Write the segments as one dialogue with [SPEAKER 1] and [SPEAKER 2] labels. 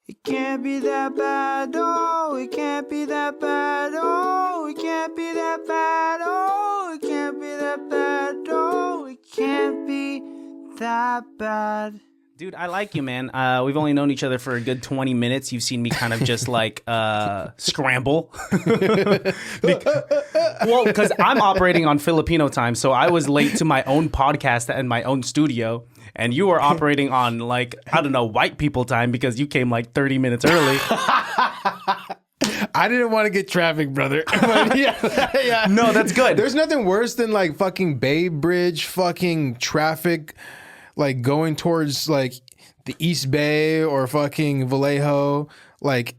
[SPEAKER 1] It can't be that bad, oh, it can't be that bad, oh, it can't be that bad, oh, it can't be that bad, oh, it can't be that bad. Dude, I like you, man. We've only known each other for a good 20 minutes. You've seen me kind of just like scramble. Well, because I'm operating on Filipino time, so I was late to my own podcast and my own studio. And you were operating on, like, I don't know, white people time because you came like 30 minutes early.
[SPEAKER 2] I didn't want to get traffic, brother. Yeah.
[SPEAKER 1] No, that's good.
[SPEAKER 2] There's nothing worse than like fucking Bay Bridge fucking traffic, like going towards like the East Bay or fucking Vallejo, like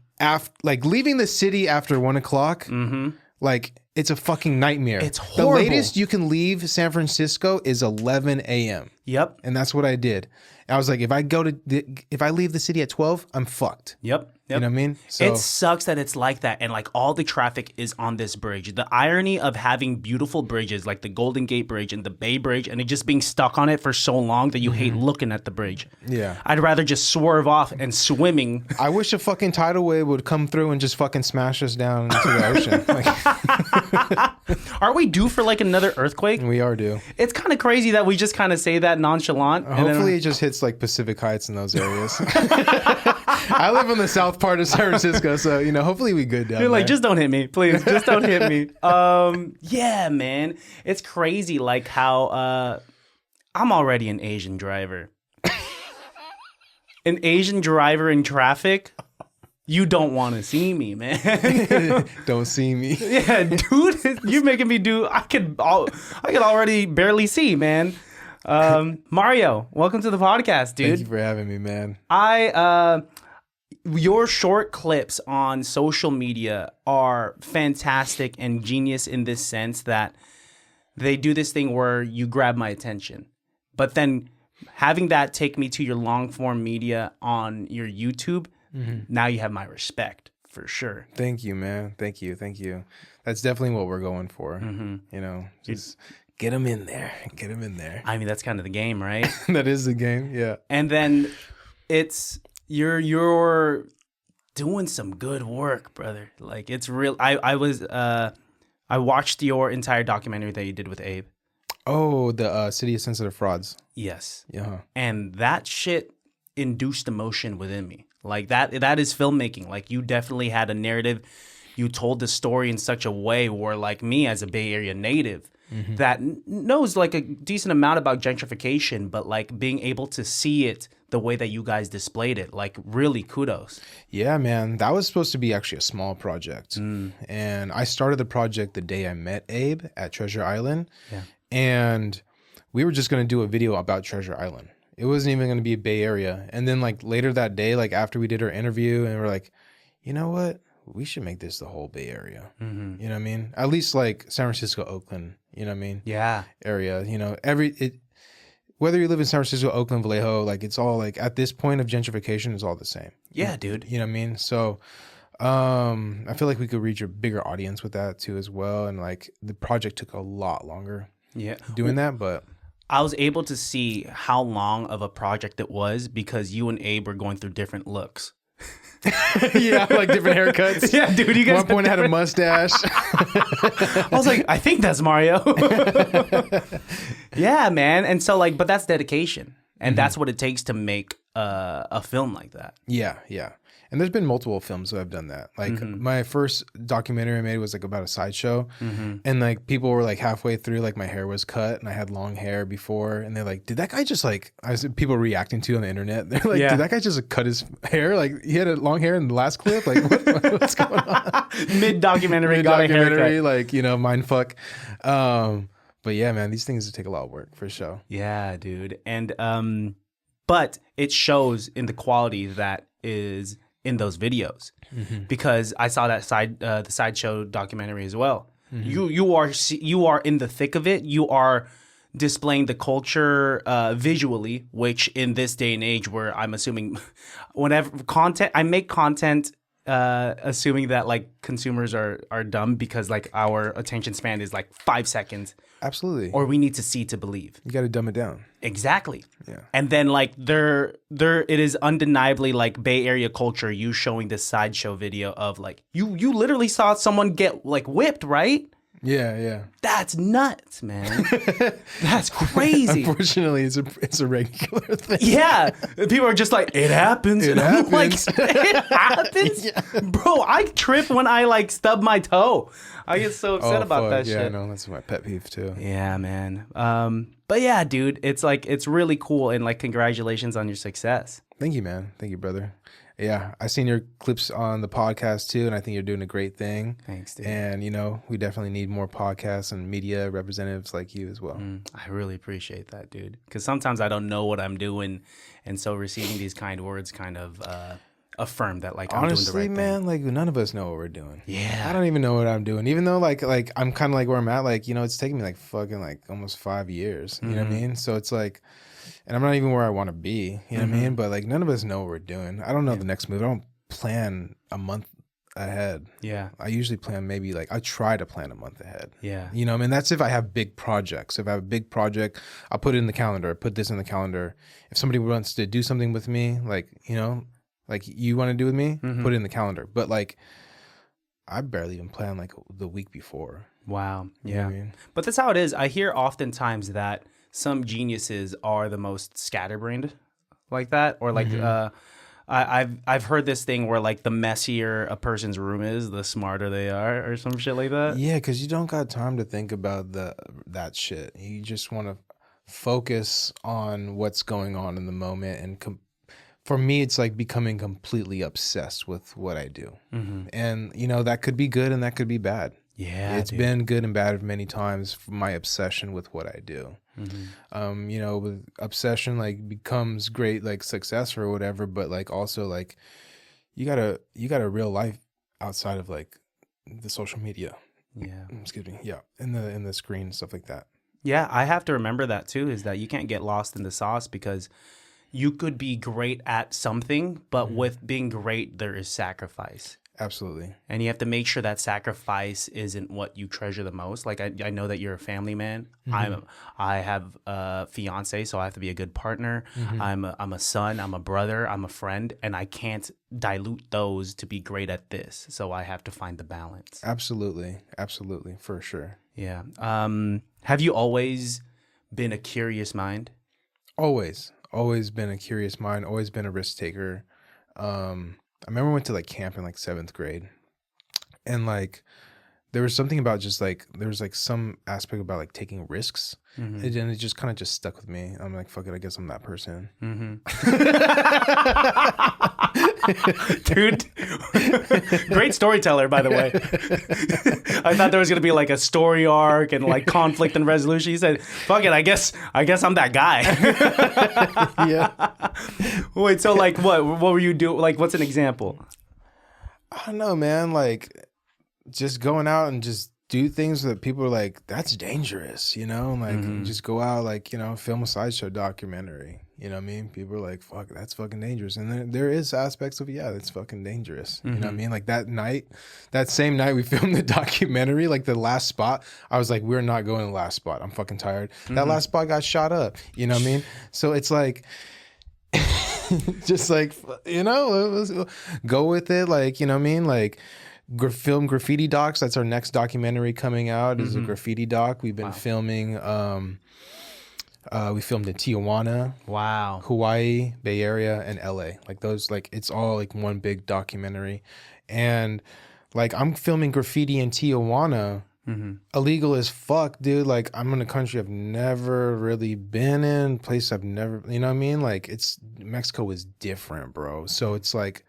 [SPEAKER 2] leaving the city after 1 o'clock. Mm-hmm. Like it's a fucking nightmare.
[SPEAKER 1] It's horrible.
[SPEAKER 2] The latest you can leave San Francisco is 11 a.m.
[SPEAKER 1] Yep.
[SPEAKER 2] And that's what I did. I was like, if I leave the city at 12, I'm fucked.
[SPEAKER 1] Yep.
[SPEAKER 2] You know what I mean? So,
[SPEAKER 1] it sucks that it's like that, and like all the traffic is on this bridge. The irony of having beautiful bridges like the Golden Gate Bridge and the Bay Bridge, and it just being stuck on it for so long that you hate looking at the bridge.
[SPEAKER 2] Yeah.
[SPEAKER 1] I'd rather just swerve off and swimming.
[SPEAKER 2] I wish a fucking tidal wave would come through and just fucking smash us down into the ocean. Like,
[SPEAKER 1] Are we due for like another earthquake?
[SPEAKER 2] we are due.
[SPEAKER 1] It's kind of crazy that we just kind of say that nonchalant.
[SPEAKER 2] Hopefully it just hits like Pacific Heights in those areas. I live in the south part of San Francisco, so you know, hopefully we good down
[SPEAKER 1] You're like,
[SPEAKER 2] there.
[SPEAKER 1] just don't hit me, please. Just don't hit me. Yeah, man. It's crazy like how I'm already an Asian driver. An Asian driver in traffic? You don't want to see me, man.
[SPEAKER 2] Don't see me.
[SPEAKER 1] Yeah, dude, you're making me do I could already barely see, man. Mario, welcome to the podcast, dude.
[SPEAKER 2] Thank you for having me, man.
[SPEAKER 1] Your short clips on social media are fantastic and genius in this sense that they do this thing where you grab my attention. But then having that take me to your long form media on your YouTube, now you have my respect for sure.
[SPEAKER 2] Thank you, man. Thank you. That's definitely what we're going for. You know, just get them in there. Get them in there.
[SPEAKER 1] I mean, that's kind of the game, right?
[SPEAKER 2] That is the game. Yeah.
[SPEAKER 1] And then it's you're doing some good work, brother. Like it's real. I watched your entire documentary that you did with Abe.
[SPEAKER 2] Oh, the City of Sensitive Frauds.
[SPEAKER 1] Yes.
[SPEAKER 2] Yeah.
[SPEAKER 1] And that shit induced emotion within me. Like that is filmmaking. Like you definitely had a narrative. You told the story in such a way where like me as a Bay Area native that knows like a decent amount about gentrification, but like being able to see it the way that you guys displayed it, like really kudos.
[SPEAKER 2] Yeah, man. That was supposed to be actually a small project. And I started the project the day I met Abe at Treasure Island.
[SPEAKER 1] Yeah.
[SPEAKER 2] And we were just going to do a video about Treasure Island. It wasn't even going to be a Bay Area. And then like later that day, like after we did our interview and we're like, you know what? We should make this the whole Bay Area. You know what I mean? At least like San Francisco, Oakland, you know what I mean?
[SPEAKER 1] Yeah.
[SPEAKER 2] Area, you know, whether you live in San Francisco, Oakland, Vallejo, like it's all like at this point of gentrification, it's all the same.
[SPEAKER 1] Yeah, dude.
[SPEAKER 2] You know what I mean? So I feel like we could reach a bigger audience with that too as well. And like the project took a lot longer doing that, but
[SPEAKER 1] I was able to see how long of a project it was because you and Abe were going through different looks.
[SPEAKER 2] yeah, like different haircuts.
[SPEAKER 1] Yeah, dude, you guys.
[SPEAKER 2] One point I had a mustache.
[SPEAKER 1] I was like, I think that's Mario. Yeah, man. And so like, but that's dedication. And that's what it takes to make a film like that.
[SPEAKER 2] Yeah. And there's been multiple films that have done that. Like my first documentary I made was like about a sideshow. And like people were like halfway through, like my hair was cut and I had long hair before. And they're like, did that guy just like, people reacting to on the internet. They're like, did that guy just cut his hair? Like he had a long hair in the last clip. Like what's going on?
[SPEAKER 1] Mid-documentary, got a haircut.
[SPEAKER 2] Like, you know, mind fuck. But yeah, man, these things take a lot of work for sure.
[SPEAKER 1] Yeah, dude. And, but it shows in the quality that is in those videos because I saw that the sideshow documentary as well. You are in the thick of it. You are displaying the culture visually, which in this day and age where I'm assuming whenever I make content assuming that like consumers are dumb because like our attention span is like 5 seconds.
[SPEAKER 2] Absolutely.
[SPEAKER 1] Or we need to see to believe.
[SPEAKER 2] You got to dumb it down.
[SPEAKER 1] Exactly.
[SPEAKER 2] Yeah.
[SPEAKER 1] And then like it is undeniably like Bay Area culture. You showing this sideshow video of like you literally saw someone get like whipped, right?
[SPEAKER 2] Yeah.
[SPEAKER 1] That's nuts, man. That's crazy.
[SPEAKER 2] Unfortunately, it's a regular thing.
[SPEAKER 1] Yeah. People are just like, it happens.
[SPEAKER 2] It happens.
[SPEAKER 1] Like, it happens? Yeah. Bro, I trip when I like stub my toe. I get so upset about that shit.
[SPEAKER 2] Yeah, no, that's my pet peeve too.
[SPEAKER 1] Yeah, man. But yeah, dude, it's like, it's really cool. And like, congratulations on your success.
[SPEAKER 2] Thank you, man. Thank you, brother. Yeah, I seen your clips on the podcast too, and I think you're doing a great thing.
[SPEAKER 1] Thanks, dude.
[SPEAKER 2] And we definitely need more podcasts and media representatives like you as well.
[SPEAKER 1] I really appreciate that, dude. Because sometimes I don't know what I'm doing, and so receiving these kind words kind of affirm that like I'm doing the right thing.
[SPEAKER 2] Honestly, man, like none of us know what we're doing.
[SPEAKER 1] Yeah,
[SPEAKER 2] I don't even know what I'm doing. Even though like I'm kind of like where I'm at. Like it's taking me like fucking like almost 5 years. You know what I mean? So it's like. And I'm not even where I want to be, you know what I mean? But like none of us know what we're doing. I don't know the next move. I don't plan a month ahead.
[SPEAKER 1] Yeah.
[SPEAKER 2] I usually plan I try to plan a month ahead.
[SPEAKER 1] Yeah.
[SPEAKER 2] You know, I mean, that's if I have big projects. If I have a big project, I'll put it in the calendar. I put this in the calendar. If somebody wants to do something with me, like, like you want to do with me, put it in the calendar. But like, I barely even plan like the week before.
[SPEAKER 1] Wow. Yeah.
[SPEAKER 2] You know what I mean?
[SPEAKER 1] But that's how it is. I hear oftentimes that some geniuses are the most scatterbrained like that, or like I've heard this thing where like the messier a person's room is, the smarter they are, or some shit like that.
[SPEAKER 2] Yeah, because you don't got time to think about that shit. You just want to focus on what's going on in the moment. And for me, it's like becoming completely obsessed with what I do. And that could be good and that could be bad.
[SPEAKER 1] Yeah,
[SPEAKER 2] it's been good and bad many times for my obsession with what I do. With obsession like becomes great like success or whatever, but like also like you got a real life outside of like the social media.
[SPEAKER 1] Yeah.
[SPEAKER 2] Excuse me. Yeah. In the screen and stuff like that.
[SPEAKER 1] Yeah, I have to remember that too, is that you can't get lost in the sauce, because you could be great at something, but with being great there is sacrifice.
[SPEAKER 2] Absolutely.
[SPEAKER 1] And you have to make sure that sacrifice isn't what you treasure the most. Like I know that you're a family man. I have a fiance, so I have to be a good partner. I'm a son, I'm a brother, I'm a friend, and I can't dilute those to be great at this. So I have to find the balance.
[SPEAKER 2] Absolutely. Absolutely, for sure.
[SPEAKER 1] Yeah. Have you always been a curious mind?
[SPEAKER 2] Always been a curious mind, always been a risk taker. I remember I went to like camp in like 7th grade, and like there was something about just like there was like some aspect about like taking risks, and it just kind of just stuck with me. I'm like, fuck it, I guess I'm that person.
[SPEAKER 1] Dude, great storyteller, by the way. I thought there was gonna be like a story arc and like conflict and resolution. He said, fuck it, I guess I'm that guy.
[SPEAKER 2] Yeah.
[SPEAKER 1] Wait, so like what were you doing? Like, what's an example?
[SPEAKER 2] I don't know, man. Like just going out and just do things that people are like, that's dangerous, like just go out, like, film a sideshow documentary, you know what I mean? People are like, fuck, that's fucking dangerous. And then there is aspects of, yeah, that's fucking dangerous. You know what I mean? Like that same night we filmed the documentary, like the last spot, I was like, we're not going to the last spot. I'm fucking tired. That last spot got shot up, you know what I mean? So it's like, just like, go with it. Like, you know what I mean? Like, film graffiti docs. That's our next documentary coming out, is a graffiti doc. We've been filming. We filmed in Tijuana,
[SPEAKER 1] Wow,
[SPEAKER 2] Hawaii, Bay Area, and LA. Like those, like it's all like one big documentary. And like I'm filming graffiti in Tijuana. Illegal as fuck, dude. Like I'm in a country I've never really been in, place I've never, you know what I mean? Like Mexico is different, bro. So it's like,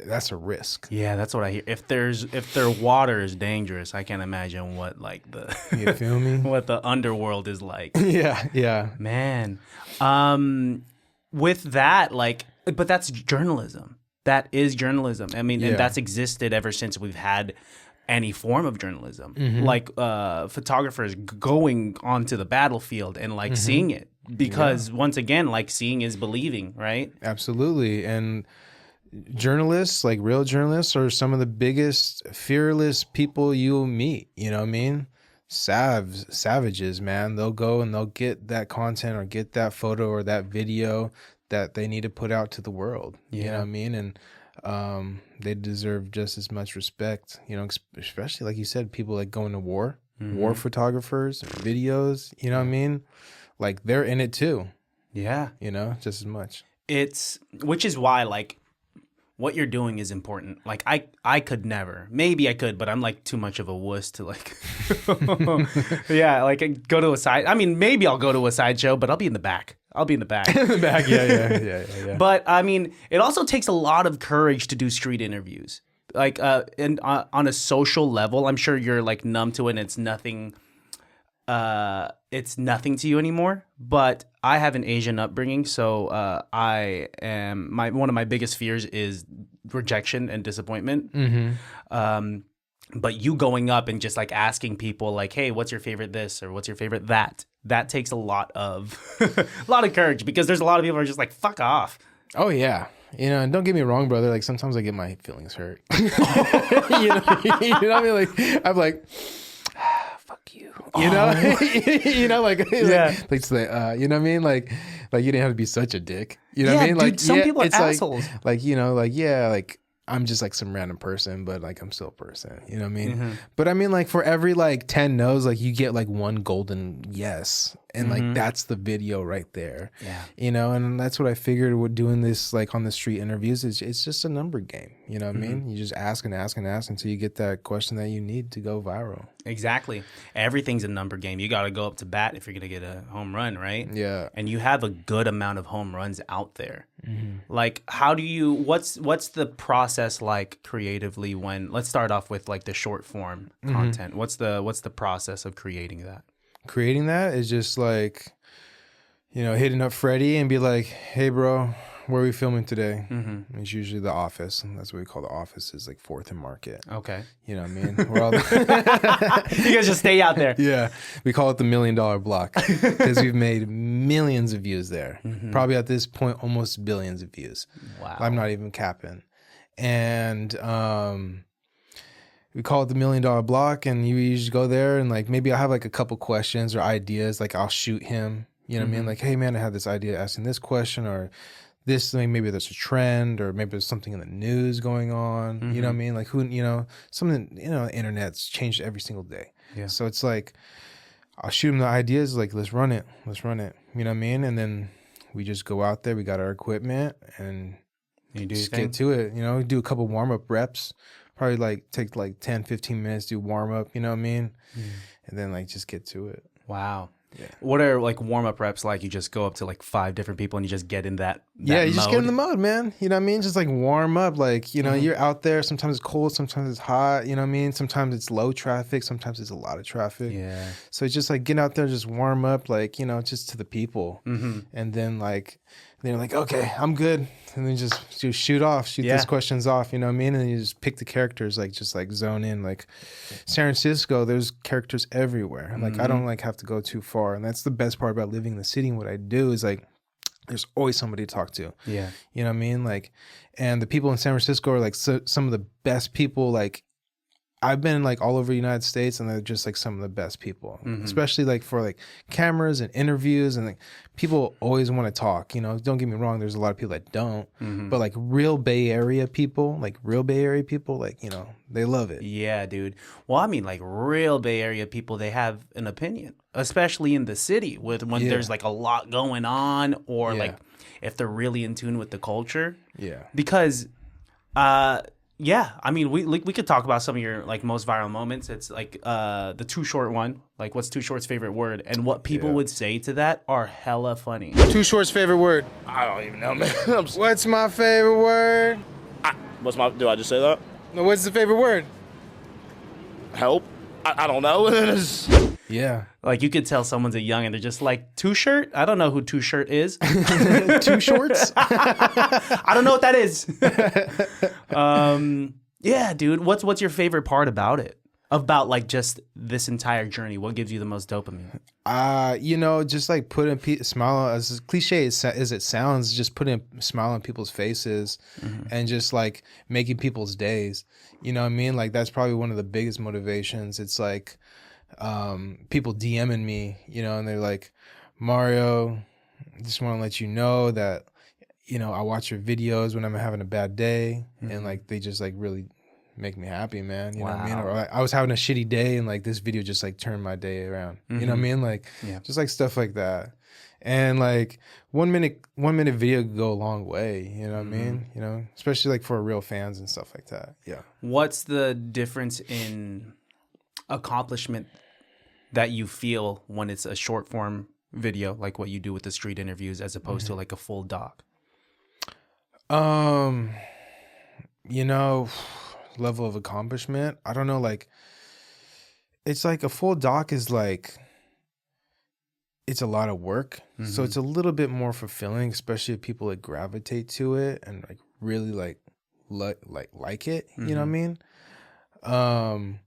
[SPEAKER 2] that's a risk.
[SPEAKER 1] Yeah, that's what I hear. If their water is dangerous, I can't imagine what like the
[SPEAKER 2] you feel me?
[SPEAKER 1] What the underworld is like.
[SPEAKER 2] Yeah.
[SPEAKER 1] Man. With that, like, but that's journalism. That is journalism. I mean, and that's existed ever since we've had any form of journalism. Like photographers going onto the battlefield and like seeing it. Because once again, like seeing is believing, right?
[SPEAKER 2] Absolutely. And journalists, like real journalists, are some of the biggest fearless people you'll meet. You know what I mean? Savages, man. They'll go and they'll get that content or get that photo or that video that they need to put out to the world. You know what I mean? And they deserve just as much respect, you know, especially like you said, people like going to war, war photographers, videos, you know what I mean? Like they're in it too.
[SPEAKER 1] Yeah.
[SPEAKER 2] You know, just as much.
[SPEAKER 1] Which is why, like, what you're doing is important. Like, I could never. Maybe I could, but I'm, like, too much of a wuss to, like, yeah, like, go to a side. I mean, maybe I'll go to a sideshow, but I'll be in the back. In the back, yeah. But, I mean, it also takes a lot of courage to do street interviews. Like, and on a social level, I'm sure you're, like, numb to it and it's nothing to you anymore. But I have an Asian upbringing, so one of my biggest fears is rejection and disappointment. But you going up and just like asking people like, hey, what's your favorite this or what's your favorite that takes a lot of courage, because there's a lot of people who are just like, fuck off.
[SPEAKER 2] Oh yeah. You know, and don't get me wrong, brother. Like sometimes I get my feelings hurt. you know what I mean? Like I'm like, fuck you. You know, you know, like,
[SPEAKER 1] yeah.
[SPEAKER 2] You know what I mean? Like you didn't have to be such a dick. You know what I mean?
[SPEAKER 1] Dude,
[SPEAKER 2] like
[SPEAKER 1] some people are assholes.
[SPEAKER 2] Like, you know, like, yeah, like I'm just like some random person, but like I'm still a person. You know what I mean? But I mean, like for every like 10 no's, like you get like one golden yes. And like that's the video right there. Yeah. You know, and that's what I figured with doing this like on the street interviews is it's just a number game. You know what I mean? You just ask and ask and ask until you get that question that you need to go viral. Exactly.
[SPEAKER 1] Everything's a number game. You got to go up to bat if you're going to get a home run, right?
[SPEAKER 2] Yeah.
[SPEAKER 1] And you have a good amount of home runs out there. Like how do you what's the process like creatively when, let's start off with like the short form content. What's the process of creating that?
[SPEAKER 2] Creating that is just like, you know, hitting up Freddie and be like, hey, bro, where are we filming today? It's usually the office. And that's what we call the office, is like 4th and Market.
[SPEAKER 1] Okay.
[SPEAKER 2] You know what I mean? We're all
[SPEAKER 1] you guys just stay out there.
[SPEAKER 2] Yeah. We call it the $1 million block because we've made millions of views there. Probably at this point, almost billions of views.
[SPEAKER 1] Wow.
[SPEAKER 2] I'm not even capping. And we call it the $1 million block, and you usually go there and like maybe I have like a couple questions or ideas. Like I'll shoot him, you know what I mean? Like, hey man, I have this idea asking this question, or this thing, maybe there's a trend, or maybe there's something in the news going on. You know what I mean? Like who, you know, something, you know, the internet's changed every single day. Yeah. So it's like I'll shoot him the ideas, like let's run it. You know what I mean? And then we just go out there, we got our equipment, and
[SPEAKER 1] you do
[SPEAKER 2] just get to it. You know, do a couple warm-up reps. Probably like take like 10, 15 minutes, do warm up, you know what I mean? And then like just get to it.
[SPEAKER 1] Wow. Yeah. What are like warm up reps like? You just go up to like 5 different people and you just get in that
[SPEAKER 2] yeah, you
[SPEAKER 1] mode.
[SPEAKER 2] Just get in the mode, man. You know what I mean? Just like warm up. Like, you know, you're out there. Sometimes it's cold, sometimes it's hot. You know what I mean? Sometimes it's low traffic, sometimes it's a lot of traffic. Yeah. So it's just like get out there, just warm up, like, you know, just to the people. And then like, they're like, okay, I'm good. And then just shoot these questions off, you know what I mean? And you just pick the characters, like just like zone in. Like San Francisco, there's characters everywhere. Like I don't like have to go too far. And that's the best part about living in the city. And what I do is like, there's always somebody to talk to. Yeah. You know what I mean? Like, and the people in San Francisco are like some of the best people. Like I've been like all over the United States, and they're just like some of the best people, especially like for like cameras and interviews, and like people always want to talk, you know, don't get me wrong. There's a lot of people that don't, but like real Bay Area people, like, you know, they love it.
[SPEAKER 1] Yeah, dude. Well, I mean, like real Bay Area people, they have an opinion, especially in the city when there's like a lot going on, or like if they're really in tune with the culture. Yeah. Because, yeah, I mean, we could talk about some of your like most viral moments. It's like the Too Short one. Like, what's Too Short's favorite word? And what people would say to that are hella funny.
[SPEAKER 2] Too Short's favorite word?
[SPEAKER 3] I don't even know, man.
[SPEAKER 2] What's my favorite word?
[SPEAKER 3] Do I just say that?
[SPEAKER 2] No, what's the favorite word?
[SPEAKER 3] Help? I don't know.
[SPEAKER 2] Yeah.
[SPEAKER 1] Like, you could tell someone's a young and they're just like, Too Shirt? I don't know who Too Shirt is.
[SPEAKER 2] Too Shorts?
[SPEAKER 1] I don't know what that is. Yeah, dude. What's your favorite part about it? about like just this entire journey? What gives you the most dopamine?
[SPEAKER 2] Just like putting smile, as cliche as it sounds, just putting a smile on people's faces and just like making people's days. You know what I mean? Like that's probably one of the biggest motivations. It's like people DMing me, and they're like, Mario, just want to let you know that, I watch your videos when I'm having a bad day, and like they just like really make me happy, man. You know what I mean? Or like, I was having a shitty day and like this video just like turned my day around. You know what I mean? Like just like stuff like that. And like 1 minute video could go a long way, you know what I mean? Especially like for real fans and stuff like that. Yeah.
[SPEAKER 1] What's the difference in accomplishment that you feel when it's a short form video, like what you do with the street interviews, as opposed to like a full doc?
[SPEAKER 2] Level of accomplishment, I don't know, like it's like a full doc is like it's a lot of work, so it's a little bit more fulfilling, especially if people like gravitate to it and like really like it, you know what I mean? And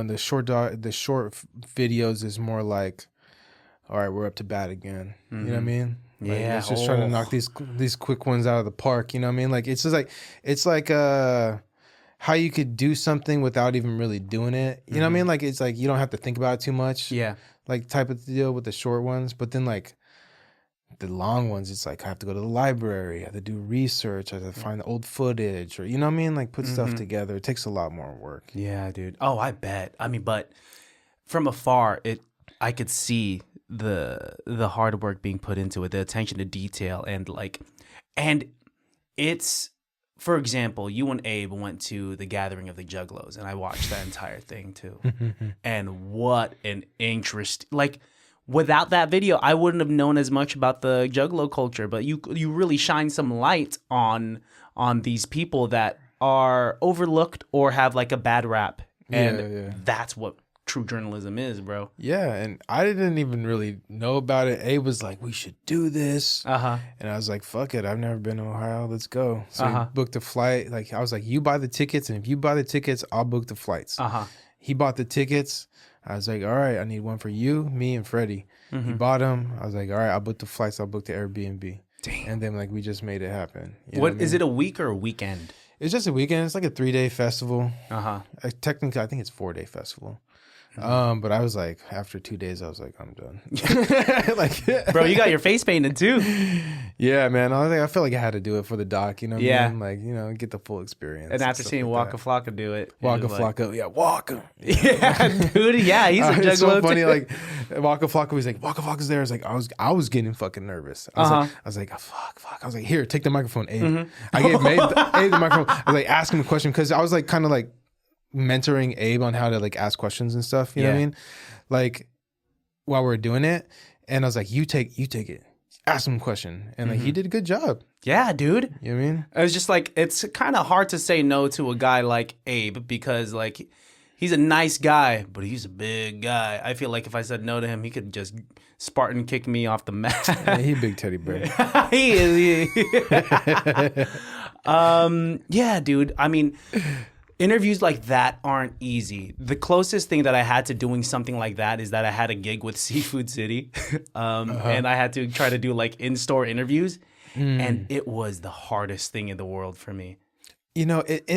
[SPEAKER 2] the short videos is more like, all right, we're up to bat again. You know what I mean? Like,
[SPEAKER 1] Yeah,
[SPEAKER 2] it's just trying to knock these quick ones out of the park. You know what I mean? Like it's just like how you could do something without even really doing it. You know what I mean? Like it's like you don't have to think about it too much.
[SPEAKER 1] Yeah.
[SPEAKER 2] Like type of deal with the short ones, but then like the long ones, it's like I have to go to the library, I have to do research, I have to find the old footage, or you know what I mean? Like put stuff together. It takes a lot more work.
[SPEAKER 1] Yeah, dude. Oh, I bet. I mean, but from afar, I could see the hard work being put into it, the attention to detail, and it's, for example, you and Abe went to the gathering of the Juggalos, and I watched that entire thing too. And what an interest! Like without that video, I wouldn't have known as much about the Juggalo culture. But you really shine some light on these people that are overlooked or have like a bad rap, and that's what true journalism is, bro.
[SPEAKER 2] Yeah, and I didn't even really know about it. Abe was like, we should do this. And I was like, fuck it, I've never been to Ohio, let's go. So we booked a flight. Like I was like, you buy the tickets, and if you buy the tickets, I'll book the flights. He bought the tickets. I was like, all right, I need one for you, me, and Freddie. He bought them. I was like, all right, I'll book the flights, I'll book the Airbnb. Damn. And then like we just made it happen.
[SPEAKER 1] What is it, a week or a weekend?
[SPEAKER 2] It's just a weekend. It's like a 3-day festival. Technically, I think it's 4-day festival. But I was like, after 2 days, I was like, I'm done. Like,
[SPEAKER 1] bro, you got your face painted too.
[SPEAKER 2] Yeah, man. I felt like I had to do it for the doc. You know what I mean? Like, get the full experience.
[SPEAKER 1] And after seeing
[SPEAKER 2] like
[SPEAKER 1] Waka Flocka do it,
[SPEAKER 2] Waka Flocka, yeah, Waka.
[SPEAKER 1] Yeah, dude. Yeah, he's a juggalo.
[SPEAKER 2] It's so funny. Like Waka Flocka was like, Waka Flocka's there. I was like, I was getting fucking nervous. I was like, oh, fuck. I was like, here, take the microphone, Abe. I gave Abe the microphone. I was like, ask him a question because I was like, kind of like mentoring Abe on how to like ask questions and stuff. You know what I mean? Like while we're doing it, and I was like, you take it, ask him a question, and like he did a good job.
[SPEAKER 1] Yeah, dude.
[SPEAKER 2] You know what I mean?
[SPEAKER 1] It was just like, it's kind of hard to say no to a guy like Abe because like he's a nice guy, but he's a big guy. I feel like if I said no to him, he could just Spartan kick me off the mat.
[SPEAKER 2] Yeah, he a big teddy bear.
[SPEAKER 1] He is. Yeah, dude. I mean, interviews like that aren't easy. The closest thing that I had to doing something like that is that I had a gig with Seafood City, and I had to try to do like in-store interviews, and it was the hardest thing in the world for me.
[SPEAKER 2] In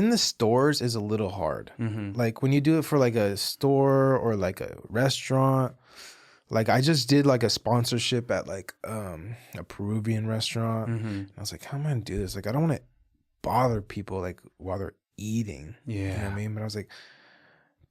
[SPEAKER 2] the stores is a little hard. Like when you do it for like a store or like a restaurant, like I just did like a sponsorship at like a Peruvian restaurant. And I was like, how am I gonna do this? Like I don't want to bother people like while they're eating. You know what I mean? But I was like,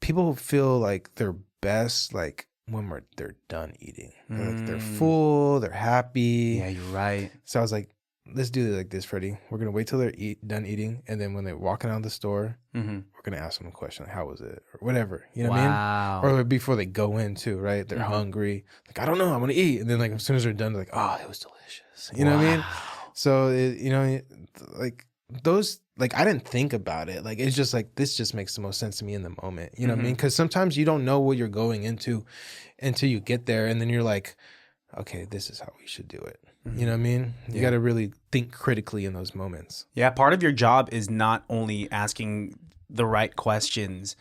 [SPEAKER 2] people feel like they're best like when they're done eating. Like they're full, they're happy.
[SPEAKER 1] Yeah, you're right.
[SPEAKER 2] So I was like, let's do it like this, Freddie. We're gonna wait till they're done eating, and then when they're walking out of the store, we're gonna ask them a question like, "How was it?" or whatever. You know what I mean? Or before they go in too, right? They're hungry. Like, I don't know, I want to eat. And then like as soon as they're done, they're like, "Oh, it was delicious." You know what I mean? So like those, like I didn't think about it. Like it's just like this just makes the most sense to me in the moment. You know what I mean? Because sometimes you don't know what you're going into until you get there, and then you're like, okay, this is how we should do it. You know what I mean? You got to really think critically in those moments.
[SPEAKER 1] Yeah, part of your job is not only asking the right questions,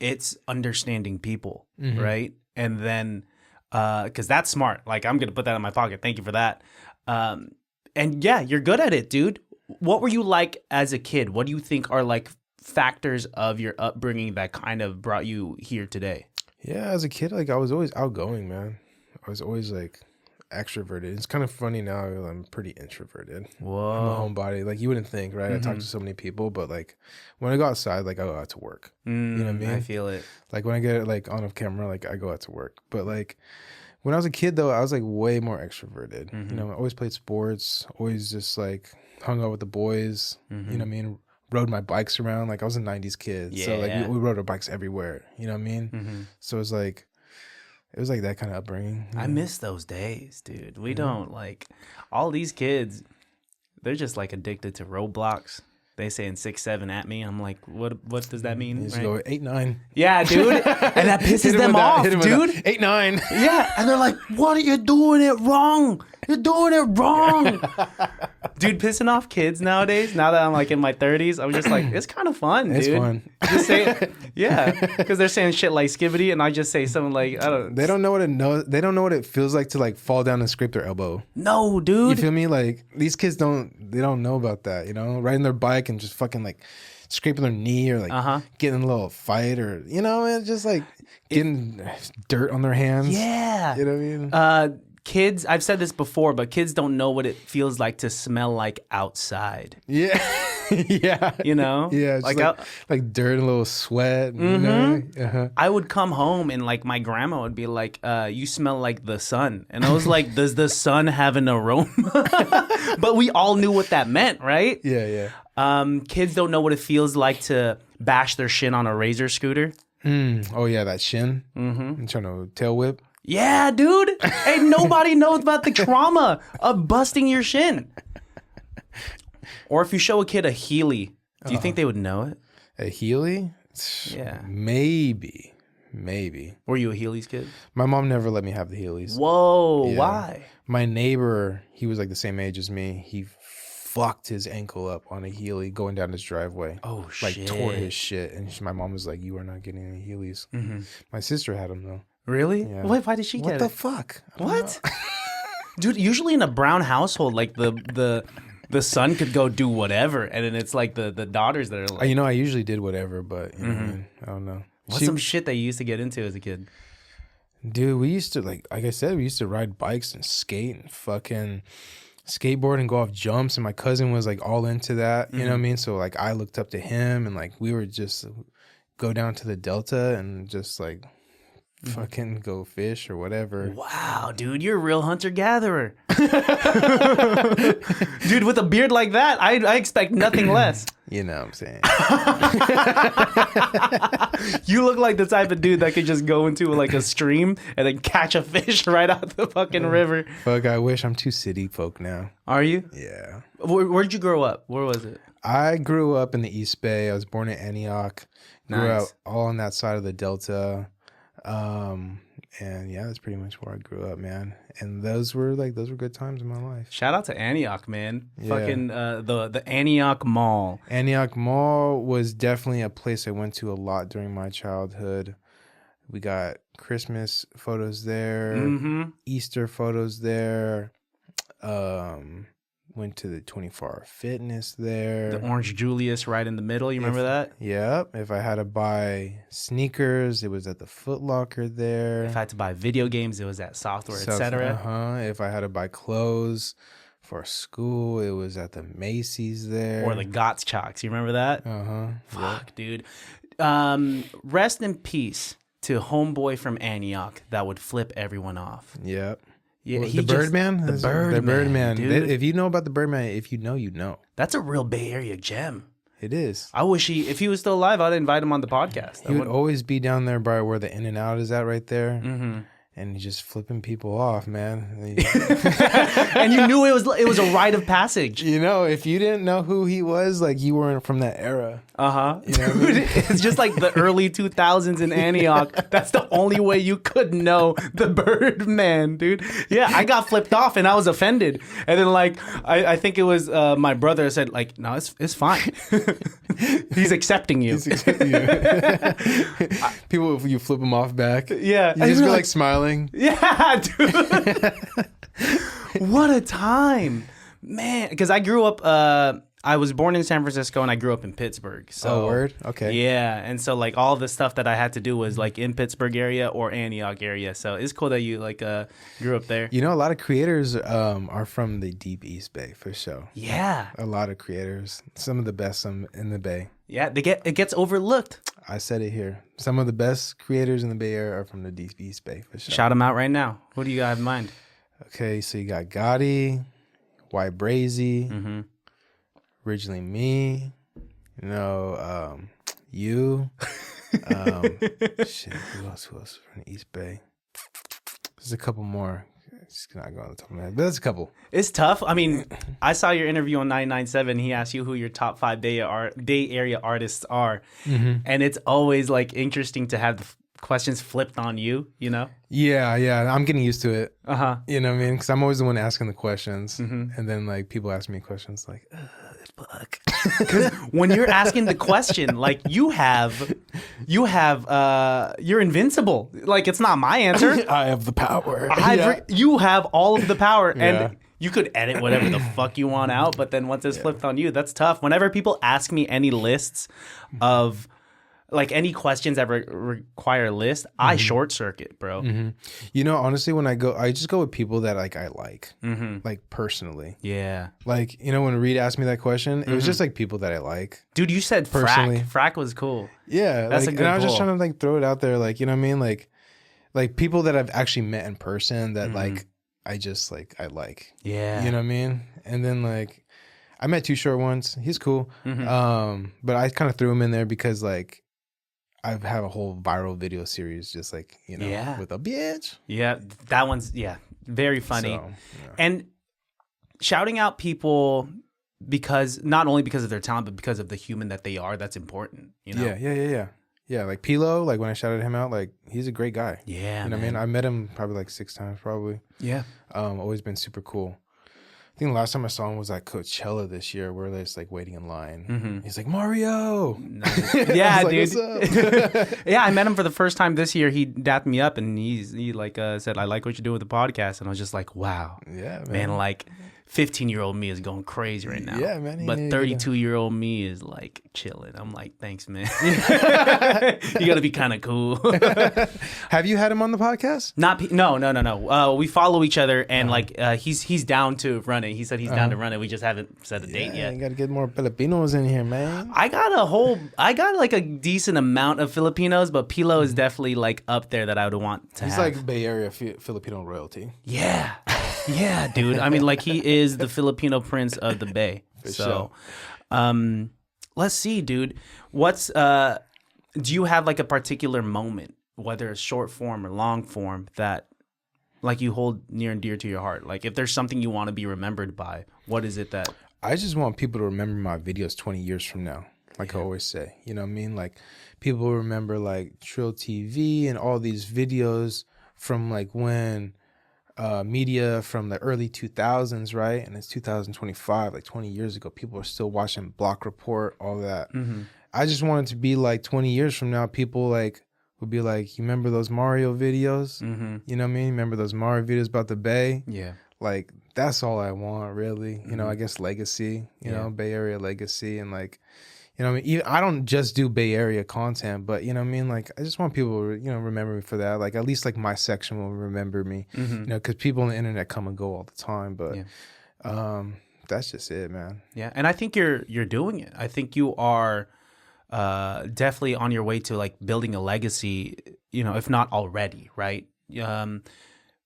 [SPEAKER 1] it's understanding people, right? And then, because that's smart. Like, I'm going to put that in my pocket. Thank you for that. And yeah, you're good at it, dude. What were you like as a kid? What do you think are like factors of your upbringing that kind of brought you here today?
[SPEAKER 2] Yeah, as a kid, like I was always outgoing, man. I was always like extroverted. It's kind of funny now. I'm pretty introverted.
[SPEAKER 1] Whoa.
[SPEAKER 2] I'm a homebody. Like you wouldn't think, right? I talk to so many people, but like when I go outside, like I go out to work. You know what I mean?
[SPEAKER 1] I feel it.
[SPEAKER 2] Like when I get like on a camera, like I go out to work. But like when I was a kid, though, I was like way more extroverted. You know, I always played sports. Always just like hung out with the boys. You know what I mean? Rode my bikes around. Like I was a 90s kid. So like we rode our bikes everywhere. You know what I mean? So it was like that kind of upbringing.
[SPEAKER 1] I miss those days, dude. We don't like all these kids. They're just like addicted to Roblox. They saying 6, 7 at me. I'm like, what does that mean?
[SPEAKER 2] You just go 8, 9.
[SPEAKER 1] Yeah, dude. And that pisses them off, dude.
[SPEAKER 2] 8, 9.
[SPEAKER 1] Yeah. And they're like, what are you doing it wrong? You're doing it wrong. Dude, pissing off kids nowadays, now that I'm like in my 30s, I'm just like, it's kind of fun, dude.
[SPEAKER 2] It's fun.
[SPEAKER 1] Just say, yeah. Because they're saying shit like skibbity, and I just say something like, I don't.
[SPEAKER 2] They don't know what it feels like to like fall down and scrape their elbow.
[SPEAKER 1] No, dude.
[SPEAKER 2] You feel me? Like these kids don't know about that, you know? Riding their bike and just fucking like scraping their knee or like getting in a little fight or, you know, it's just like getting dirt on their hands.
[SPEAKER 1] Yeah.
[SPEAKER 2] You know what I mean?
[SPEAKER 1] Kids, I've said this before, but kids don't know what it feels like to smell like outside.
[SPEAKER 2] Yeah. Yeah.
[SPEAKER 1] You know?
[SPEAKER 2] Yeah. Like dirt and a little sweat. You know?
[SPEAKER 1] I would come home and like my grandma would be like, you smell like the sun. And I was like, does the sun have an aroma? But we all knew what that meant, right?
[SPEAKER 2] Yeah, yeah.
[SPEAKER 1] Kids don't know what it feels like to bash their shin on a razor scooter.
[SPEAKER 2] Oh, yeah, that shin. I'm trying to tail whip.
[SPEAKER 1] Yeah, dude. Ain't nobody knows about the trauma of busting your shin. Or if you show a kid a Heeley, do you think they would know it?
[SPEAKER 2] A Heeley?
[SPEAKER 1] Yeah.
[SPEAKER 2] Maybe.
[SPEAKER 1] Were you a Heelys kid?
[SPEAKER 2] My mom never let me have the Heelys.
[SPEAKER 1] Whoa,
[SPEAKER 2] Yeah.
[SPEAKER 1] why?
[SPEAKER 2] My neighbor, he was like the same age as me. He fucked his ankle up on a Heeley going down his driveway.
[SPEAKER 1] Oh,
[SPEAKER 2] like
[SPEAKER 1] shit.
[SPEAKER 2] tore his shit. And my mom was like, you are not getting any Heelys. My sister had them though.
[SPEAKER 1] Really?
[SPEAKER 2] Yeah.
[SPEAKER 1] Wait, why did she get
[SPEAKER 2] What the
[SPEAKER 1] it?
[SPEAKER 2] fuck?
[SPEAKER 1] What? Dude, usually in a brown household, like the son could go do whatever, and then it's like the daughters that are like,
[SPEAKER 2] You know, I usually did whatever, but you know what I mean? I don't know.
[SPEAKER 1] what's some shit that you used to get into as a kid?
[SPEAKER 2] Dude, we used to like I said, we used to ride bikes and skate and fucking skateboard and go off jumps, and my cousin was like all into that. You know what I mean? So like I looked up to him, and like we were just go down to the Delta and just like fucking go fish or whatever.
[SPEAKER 1] Wow, dude, you're a real hunter-gatherer. Dude, with a beard like that, I expect nothing less.
[SPEAKER 2] You know what I'm saying?
[SPEAKER 1] You look like the type of dude that could just go into like a stream and then catch a fish right out the fucking river.
[SPEAKER 2] Fuck, I wish. I'm too city folk now.
[SPEAKER 1] Are you?
[SPEAKER 2] Yeah.
[SPEAKER 1] Where'd you grow up? Where was it?
[SPEAKER 2] I grew up in the East Bay. I was born in Antioch. Grew
[SPEAKER 1] Nice.
[SPEAKER 2] up all on that side of the Delta. And yeah, that's pretty much where I grew up, man. And those were good times in my life.
[SPEAKER 1] Shout out to Antioch, man.
[SPEAKER 2] Yeah.
[SPEAKER 1] Fucking the Antioch Mall.
[SPEAKER 2] Antioch Mall was definitely a place I went to a lot during my childhood. We got Christmas photos there, Easter photos there. Went to the 24-hour fitness there.
[SPEAKER 1] The Orange Julius right in the middle. You remember that?
[SPEAKER 2] Yep. If I had to buy sneakers, it was at the Foot Locker there.
[SPEAKER 1] If I had to buy video games, it was at Software, etc.
[SPEAKER 2] If I had to buy clothes for school, it was at the Macy's there.
[SPEAKER 1] Or the Gottschalks. You remember that? Fuck, dude. Rest in peace to homeboy from Antioch that would flip everyone off.
[SPEAKER 2] Yep.
[SPEAKER 1] Yeah,
[SPEAKER 2] Well, the Birdman?
[SPEAKER 1] The Birdman, dude.
[SPEAKER 2] If you know about the Birdman, if you know, you know.
[SPEAKER 1] That's a real Bay Area gem.
[SPEAKER 2] It is.
[SPEAKER 1] I wish if he was still alive, I'd invite him on the podcast.
[SPEAKER 2] He would always be down there by where the In-N-Out is at right there. and he's just flipping people off, man.
[SPEAKER 1] And you knew it was a rite of passage.
[SPEAKER 2] You know, if you didn't know who he was, like you weren't from that era.
[SPEAKER 1] You know what I mean? It's just like the early 2000s in Antioch. That's the only way you could know the Birdman, dude. Yeah, I got flipped off and I was offended. And then like I think it was my brother said like, no, it's fine. He's accepting you.
[SPEAKER 2] He's accepting you. People, you flip them off back.
[SPEAKER 1] Yeah,
[SPEAKER 2] you just be like smiling.
[SPEAKER 1] Yeah, dude. What a time, man. Because I grew up. I was born in San Francisco and I grew up in Pittsburgh. So,
[SPEAKER 2] word? Okay.
[SPEAKER 1] Yeah, and so like all the stuff that I had to do was like in Pittsburgh area or Antioch area. So it's cool that you like grew up there.
[SPEAKER 2] You know, a lot of creators are from the deep East Bay for sure.
[SPEAKER 1] Yeah,
[SPEAKER 2] a lot of creators, some of the best in the Bay.
[SPEAKER 1] Yeah, it gets overlooked.
[SPEAKER 2] I said it here. Some of the best creators in the Bay Area are from the deep East Bay for sure.
[SPEAKER 1] Shout them out right now. Who do you got in mind?
[SPEAKER 2] Okay, so you got Gotti, White Brazy, Originally Me, you know, you. Shit, who else from the East Bay? There's a couple more. It's not going on the top of my head, but there's a couple.
[SPEAKER 1] It's tough. I mean, I saw your interview on 997. He asked you who your top 5 Bay Area artists are. And it's always like interesting to have the questions flipped on you, you know?
[SPEAKER 2] Yeah. I'm getting used to it. You know what I mean? Because I'm always the one asking the questions. And then like people ask me questions like, fuck.
[SPEAKER 1] Because when you're asking the question, like you're invincible. Like it's not my answer.
[SPEAKER 2] I have the power.
[SPEAKER 1] You have all of the power. And you could edit whatever the fuck you want out. But then once it's flipped on you, that's tough. Whenever people ask me any lists of like any questions that require a list, I short circuit, bro.
[SPEAKER 2] You know, honestly, when I just go with people that like I like personally.
[SPEAKER 1] Yeah.
[SPEAKER 2] Like, you know, when Reed asked me that question, it was just like people that I like.
[SPEAKER 1] Dude, you said
[SPEAKER 2] personally.
[SPEAKER 1] Frack was cool.
[SPEAKER 2] Yeah.
[SPEAKER 1] That's
[SPEAKER 2] like,
[SPEAKER 1] a good
[SPEAKER 2] and I was just
[SPEAKER 1] pull.
[SPEAKER 2] trying to like throw it out there, like, you know what I mean? Like people that I've actually met in person that like I just like I like.
[SPEAKER 1] Yeah.
[SPEAKER 2] You know what I mean? And then like I met Too Short once. He's cool. But I kind of threw him in there because like I have a whole viral video series just like, you know, with a bitch.
[SPEAKER 1] Yeah, that one's, very funny.
[SPEAKER 2] So,
[SPEAKER 1] And shouting out people because, not only because of their talent, but because of the human that they are, that's important, you know?
[SPEAKER 2] Yeah, like Pilo, like when I shouted him out, like he's a great guy.
[SPEAKER 1] Yeah,
[SPEAKER 2] you know what I mean? I met him probably like 6 times probably.
[SPEAKER 1] Yeah.
[SPEAKER 2] Always been super cool. I think the last time I saw him was at Coachella this year, where they're just like waiting in line. He's like, Mario.
[SPEAKER 1] Yeah,
[SPEAKER 2] like,
[SPEAKER 1] dude.
[SPEAKER 2] What's up?
[SPEAKER 1] Yeah, I met him for the first time this year. He dapped me up and he like said, I like what you're doing with the podcast. And I was just like, wow.
[SPEAKER 2] Yeah,
[SPEAKER 1] man, like 15-year-old me is going crazy right now.
[SPEAKER 2] Yeah, man.
[SPEAKER 1] But 32-year-old me is like chilling. I'm like, thanks, man. You got to be kind of cool.
[SPEAKER 2] Have you had him on the podcast?
[SPEAKER 1] No. We follow each other and like he's down to run it. He said he's down to run it. We just haven't set a date yet.
[SPEAKER 2] You got to get more Filipinos in here, man.
[SPEAKER 1] I got like a decent amount of Filipinos, but Pilo is definitely like up there that I would want to have.
[SPEAKER 2] He's like Bay Area Filipino royalty.
[SPEAKER 1] Yeah. Yeah, dude. I mean, like he is the Filipino prince of the Bay.
[SPEAKER 2] Sure.
[SPEAKER 1] Let's see, dude. Do you have like a particular moment, whether it's short form or long form, that like you hold near and dear to your heart? Like if there's something you want to be remembered by, what is it that?
[SPEAKER 2] I just want people to remember my videos 20 years from now. Like I always say, you know what I mean? Like people remember like Trill TV and all these videos from like when media from the early 2000s, right? And it's 2025, like 20 years ago. People are still watching Block Report, all that. I just want it to be like 20 years from now, people like would be like, you remember those Mario videos? You know what I mean? Remember those Mario videos about the Bay?
[SPEAKER 1] Yeah.
[SPEAKER 2] Like, that's all I want, really. You know, I guess legacy, you know, Bay Area legacy. And like, you know what I mean? I don't just do Bay Area content, but you know what I mean? Like, I just want people to, you know, remember me for that. Like, at least like my section will remember me, you know, because people on the internet come and go all the time. But that's just it, man. Yeah.
[SPEAKER 1] And I think you're doing it. I think you are definitely on your way to like building a legacy, you know, if not already, right?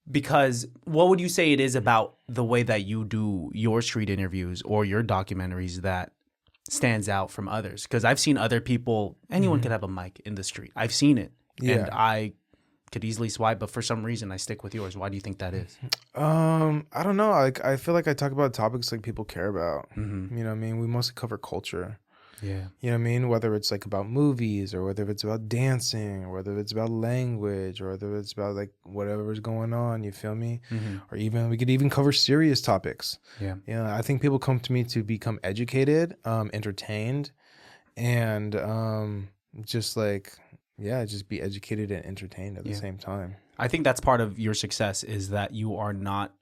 [SPEAKER 1] Because what would you say it is about the way that you do your street interviews or your documentaries that stands out from others? Because I've seen other people, anyone could have a mic in the street. I've seen it. And I could easily swipe, but for some reason I stick with yours. Why do you think that is?
[SPEAKER 2] I don't know. Like, I feel like I talk about topics like people care about.
[SPEAKER 1] Mm-hmm.
[SPEAKER 2] You know what I mean? We mostly cover culture.
[SPEAKER 1] Yeah.
[SPEAKER 2] You know what I mean? Whether it's like about movies or whether it's about dancing or whether it's about language or whether it's about like whatever's going on, you feel me?
[SPEAKER 1] Mm-hmm.
[SPEAKER 2] Or even we could even cover serious topics.
[SPEAKER 1] Yeah.
[SPEAKER 2] You know, I think people come to me to become educated, entertained, and just like, yeah, just be educated and entertained at the same time.
[SPEAKER 1] I think that's part of your success is that you are not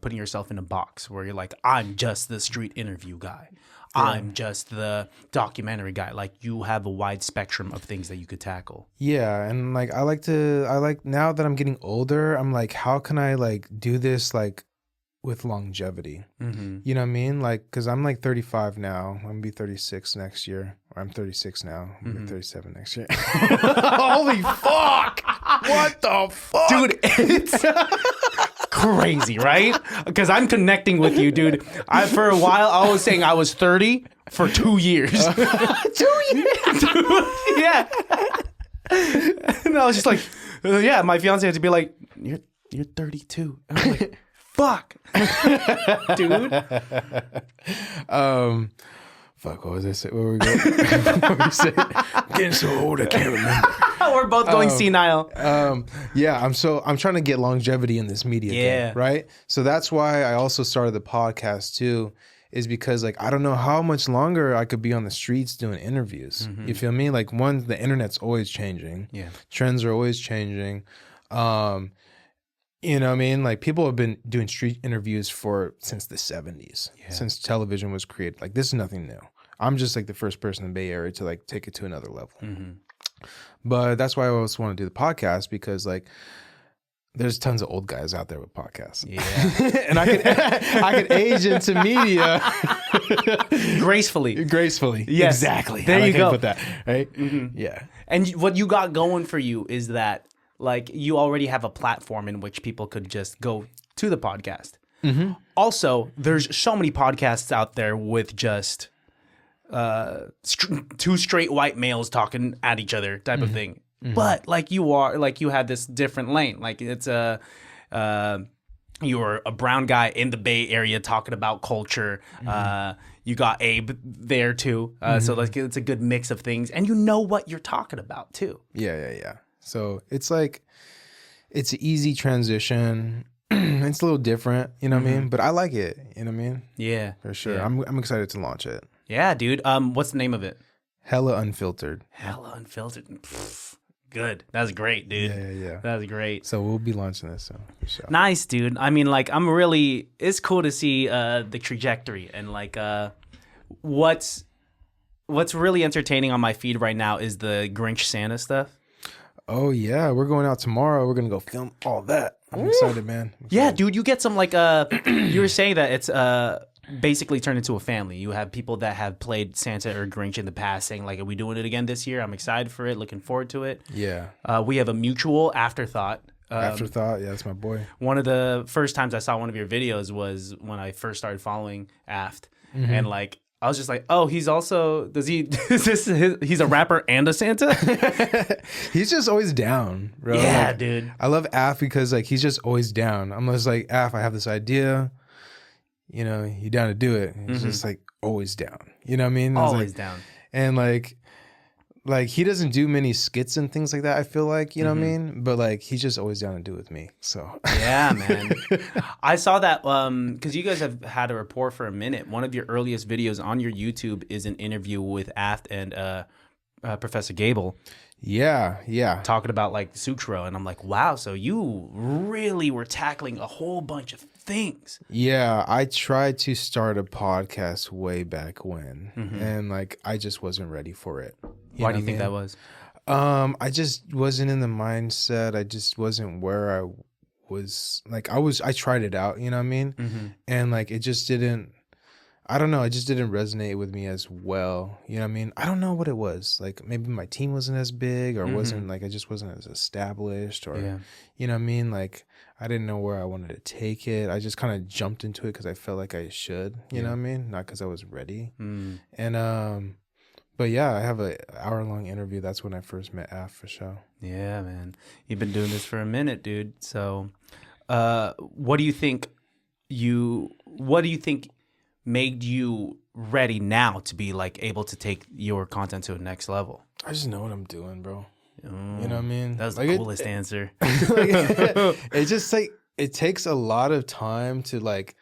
[SPEAKER 1] putting yourself in a box where you're like, I'm just the street interview guy. Yeah. I'm just the documentary guy. Like, you have a wide spectrum of things that you could tackle.
[SPEAKER 2] Yeah, and like I like now that I'm getting older, I'm like, how can I like do this like with longevity?
[SPEAKER 1] Mm-hmm.
[SPEAKER 2] You know what I mean? Like, because I'm like 35 now. I'm gonna be 36 next year. Or I'm 36 now. I'm gonna be 37 next year. Holy fuck! What the fuck?
[SPEAKER 1] Dude, it's crazy, right? Because I'm connecting with you, dude. For a while, I was saying I was 30 for 2 years.
[SPEAKER 2] 2 years?
[SPEAKER 1] Dude, yeah. And I was just like, yeah, my fiance had to be like, you're 32. And I'm like, fuck. Dude.
[SPEAKER 2] Fuck, what was I saying? Where were we going? What were we saying? I'm getting so old, I can't remember.
[SPEAKER 1] We're both going senile.
[SPEAKER 2] Yeah, I'm trying to get longevity in this media thing, right? So that's why I also started the podcast too, is because like I don't know how much longer I could be on the streets doing interviews. Mm-hmm. You feel me? Like, one, the internet's always changing. Yeah. Trends are always changing. You know what I mean? Like, people have been doing street interviews since the 70s, since television was created. Like, this is nothing new. I'm just like the first person in the Bay Area to like take it to another level. Mm-hmm. But that's why I always want to do the podcast, because like there's tons of old guys out there with podcasts. Yeah. And I could age into media
[SPEAKER 1] gracefully.
[SPEAKER 2] Yes. Exactly.
[SPEAKER 1] There you go.
[SPEAKER 2] Put that, right? Mm-hmm. Yeah.
[SPEAKER 1] And what you got going for you is that like you already have a platform in which people could just go to the podcast. Mm-hmm. Also, there's so many podcasts out there with just two straight white males talking at each other type of thing. Mm-hmm. But like you had this different lane. Like, it's you're a brown guy in the Bay Area talking about culture. Mm-hmm. You got Abe there too. So like it's a good mix of things, and you know what you're talking about too.
[SPEAKER 2] Yeah. So it's like, it's an easy transition. It's a little different, you know what I mean? But I like it, you know what I mean?
[SPEAKER 1] Yeah.
[SPEAKER 2] For sure.
[SPEAKER 1] Yeah.
[SPEAKER 2] I'm excited to launch it.
[SPEAKER 1] Yeah, dude. What's the name of it?
[SPEAKER 2] Hella Unfiltered.
[SPEAKER 1] Hella Unfiltered. Pff, good. That's great, dude.
[SPEAKER 2] Yeah.
[SPEAKER 1] That's great.
[SPEAKER 2] So we'll be launching this soon. For sure.
[SPEAKER 1] Nice, dude. I mean, like, it's cool to see the trajectory, and like what's really entertaining on my feed right now is the Grinch Santa stuff.
[SPEAKER 2] Oh yeah, we're going out tomorrow. We're gonna go film all that. I'm excited, man.
[SPEAKER 1] Yeah, dude, you get some like you were saying that it's basically turned into a family. You have people that have played Santa or Grinch in the past saying like, are we doing it again this year? I'm excited for it, looking forward to it. Yeah. We have a mutual Afterthought.
[SPEAKER 2] Afterthought, yeah, that's my boy.
[SPEAKER 1] One of the first times I saw one of your videos was when I first started following Aft, and like I was just like, oh, he's also he's a rapper and a Santa?
[SPEAKER 2] He's just always down, bro.
[SPEAKER 1] Yeah,
[SPEAKER 2] like,
[SPEAKER 1] dude.
[SPEAKER 2] I love Af because like he's just always down. I'm just like, Af, I have this idea. You know, you down to do it? He's just like always down. You know what I mean?
[SPEAKER 1] Always down.
[SPEAKER 2] And like he doesn't do many skits and things like that, I feel like, you know what I mean? But like he's just always down to do with me. So
[SPEAKER 1] yeah, man. I saw that because you guys have had a rapport for a minute. One of your earliest videos on your YouTube is an interview with Aft and Professor Gable.
[SPEAKER 2] Yeah.
[SPEAKER 1] Talking about like Sutro, and I'm like, wow, so you really were tackling a whole bunch of things.
[SPEAKER 2] Yeah, I tried to start a podcast way back when, and like I just wasn't ready for it.
[SPEAKER 1] Why do you think that was?
[SPEAKER 2] I just wasn't in the mindset. I just wasn't where I was. Like I tried it out, you know what I mean? And like it just didn't. I don't know. It just didn't resonate with me as well. You know what I mean? I don't know what it was. Like maybe my team wasn't as big, or wasn't like I just wasn't as established, or you know what I mean? Like I didn't know where I wanted to take it. I just kind of jumped into it because I felt like I should. You know what I mean? Not because I was ready. And But yeah, I have an hour-long interview. That's when I first met Af for sure.
[SPEAKER 1] Yeah, man. You've been doing this for a minute, dude. So, what do you think made you ready now to be like able to take your content to the next level?
[SPEAKER 2] I just know what I'm doing, bro. You know what I mean?
[SPEAKER 1] That was the coolest answer.
[SPEAKER 2] It's just like it takes a lot of time to like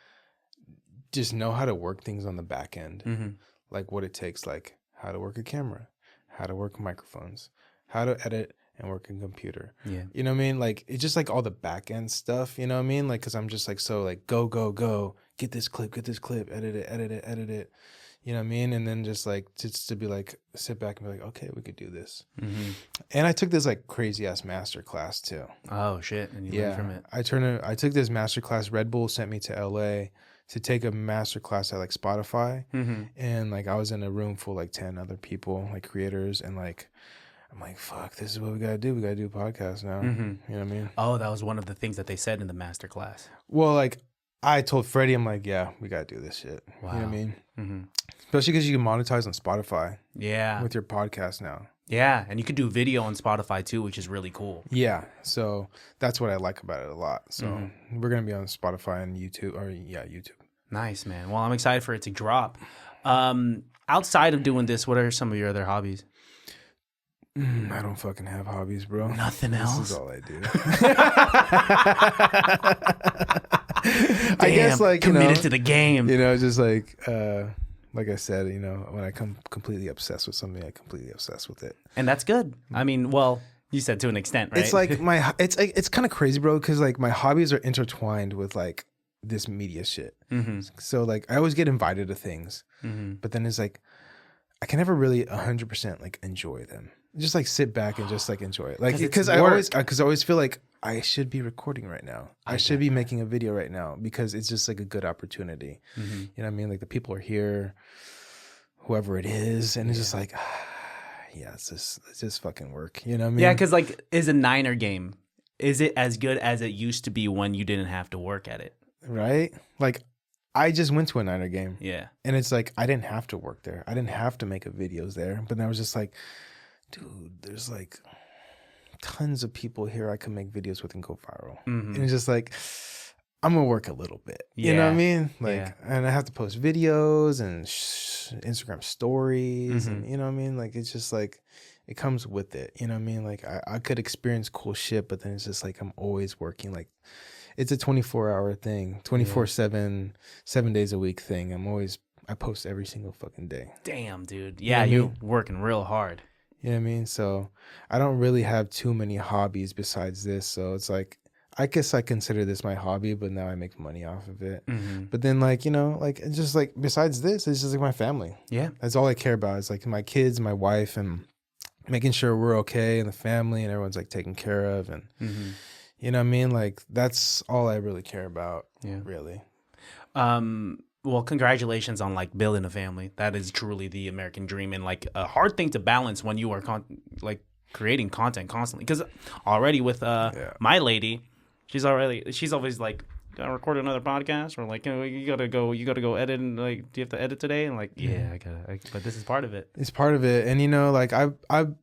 [SPEAKER 2] just know how to work things on the back end.
[SPEAKER 1] Mm-hmm.
[SPEAKER 2] Like what it takes, like how to work a camera, how to work microphones, how to edit and work a computer.
[SPEAKER 1] Yeah.
[SPEAKER 2] You know what I mean? Like it's just like all the back end stuff, you know what I mean? Like cuz I'm just like so like go, get this clip, edit it. You know what I mean? And then just like to be like sit back and be like, okay, we could do this.
[SPEAKER 1] Mm-hmm.
[SPEAKER 2] And I took this like crazy ass master class too.
[SPEAKER 1] Oh shit! And you learned from it.
[SPEAKER 2] I took this master class. Red Bull sent me to LA to take a master class at like Spotify, and like I was in a room full like 10 other people, like creators, and like I'm like, fuck, this is what we gotta do. We gotta do a podcast now. You know what I mean?
[SPEAKER 1] Oh, that was one of the things that they said in the master class.
[SPEAKER 2] Well, like I told Freddie, I'm like, yeah, we gotta do this shit.
[SPEAKER 1] Wow.
[SPEAKER 2] You know what I mean?
[SPEAKER 1] Mm-hmm.
[SPEAKER 2] Especially because you can monetize on Spotify.
[SPEAKER 1] Yeah.
[SPEAKER 2] With your podcast now.
[SPEAKER 1] Yeah, and you could do video on Spotify too, which is really cool.
[SPEAKER 2] Yeah, so that's what I like about it a lot. So we're gonna be on Spotify and YouTube, YouTube.
[SPEAKER 1] Nice, man. Well, I'm excited for it to drop. Outside of doing this, what are some of your other hobbies?
[SPEAKER 2] I don't fucking have hobbies, bro.
[SPEAKER 1] Nothing else?
[SPEAKER 2] This is all I do. I guess like,
[SPEAKER 1] committed to the game.
[SPEAKER 2] You know, just like I said, you know, when I come completely obsessed with something, I completely obsessed with it.
[SPEAKER 1] And that's good. I mean, well, you said to an extent, right?
[SPEAKER 2] It's like it's kind of crazy, bro, because like my hobbies are intertwined with like this media shit. So like I always get invited to things, but then it's like I can never really 100% like enjoy them. Just like sit back and just like enjoy it, like because I always feel like I should be recording right now. I should be making a video right now because it's just like a good opportunity. You know what I mean? Like the people are here, whoever it is, and it's just like, yeah, it's just fucking work. You know what I mean?
[SPEAKER 1] Yeah, because like, is a Niner game, is it as good as it used to be when you didn't have to work at it?
[SPEAKER 2] Right? Like, I just went to a Niner game.
[SPEAKER 1] Yeah.
[SPEAKER 2] And it's like, I didn't have to work there. I didn't have to make a videos there. But then I was just like, dude, there's like tons of people here I can make videos with and go viral. And it's just like, I'm gonna work a little bit. You know what I mean? Like, and I have to post videos and Instagram stories, and you know what I mean? Like, it's just like, it comes with it. You know what I mean? Like, I could experience cool shit, but then it's just like, I'm always working. Like, it's a 24-hour thing, 24/7, 7 days a week thing. I post every single fucking day.
[SPEAKER 1] Damn, dude. Yeah, you're working real hard.
[SPEAKER 2] You know what I mean? So I don't really have too many hobbies besides this. So it's like, I guess I consider this my hobby, but now I make money off of it. But then like, you know, like it's just like, besides this, it's just like my family. Yeah. That's all I care about. It's like my kids, my wife, and making sure we're okay and the family and everyone's like taken care of. And you know what I mean? Like that's all I really care about. Yeah. Really.
[SPEAKER 1] Well, congratulations on like building a family. That is truly the American dream, and like a hard thing to balance when you are like creating content constantly. Because already with my lady, she's always like, gotta record another podcast, or like, you gotta go edit, and like, do you have to edit today? And like, yeah, I gotta. But this is part of it.
[SPEAKER 2] It's part of it, and you know, like I've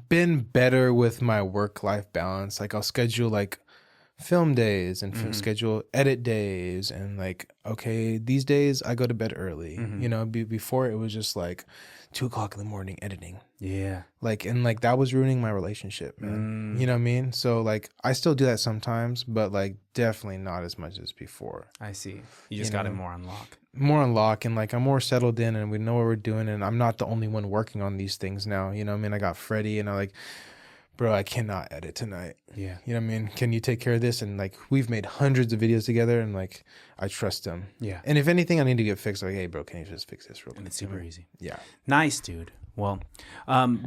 [SPEAKER 2] been better with my work-life balance. Like I'll schedule like film days and schedule edit days, and like, okay, these days I go to bed early. You know, before it was just like 2:00 in the morning editing. Yeah. Like, and like that was ruining my relationship, man. You know what I mean? So like I still do that sometimes, but like definitely not as much as before.
[SPEAKER 1] I see. You just got it more on lock.
[SPEAKER 2] More on lock, and like I'm more settled in, and we know what we're doing, and I'm not the only one working on these things now. You know what I mean? I got Freddie, and I like, bro, I cannot edit tonight. Yeah. You know what I mean? Can you take care of this? And like, we've made hundreds of videos together, and like, I trust him. Yeah. And if anything I need to get fixed, like, hey, bro, can you just fix this real quick?
[SPEAKER 1] And it's super easy.
[SPEAKER 2] Yeah.
[SPEAKER 1] Nice, dude. Well,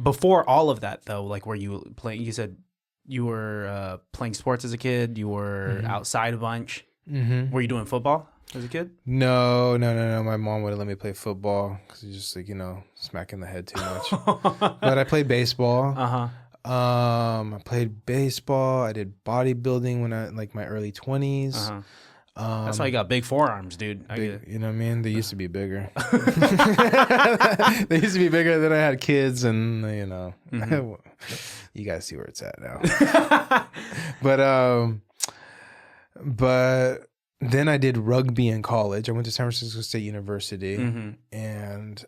[SPEAKER 1] before all of that, though, like, were you playing, you said you were playing sports as a kid, you were outside a bunch. Were you doing football as a kid?
[SPEAKER 2] No. My mom wouldn't let me play football because it's just like, you know, smacking the head too much. But I played baseball. I played baseball. I did bodybuilding when I like my early 20s.
[SPEAKER 1] That's why you got big forearms, dude.
[SPEAKER 2] You know what I mean? They used to be bigger. They used to be bigger. Then I had kids, and you know, you guys see where it's at now. But then I did rugby in college. I went to San Francisco State University, and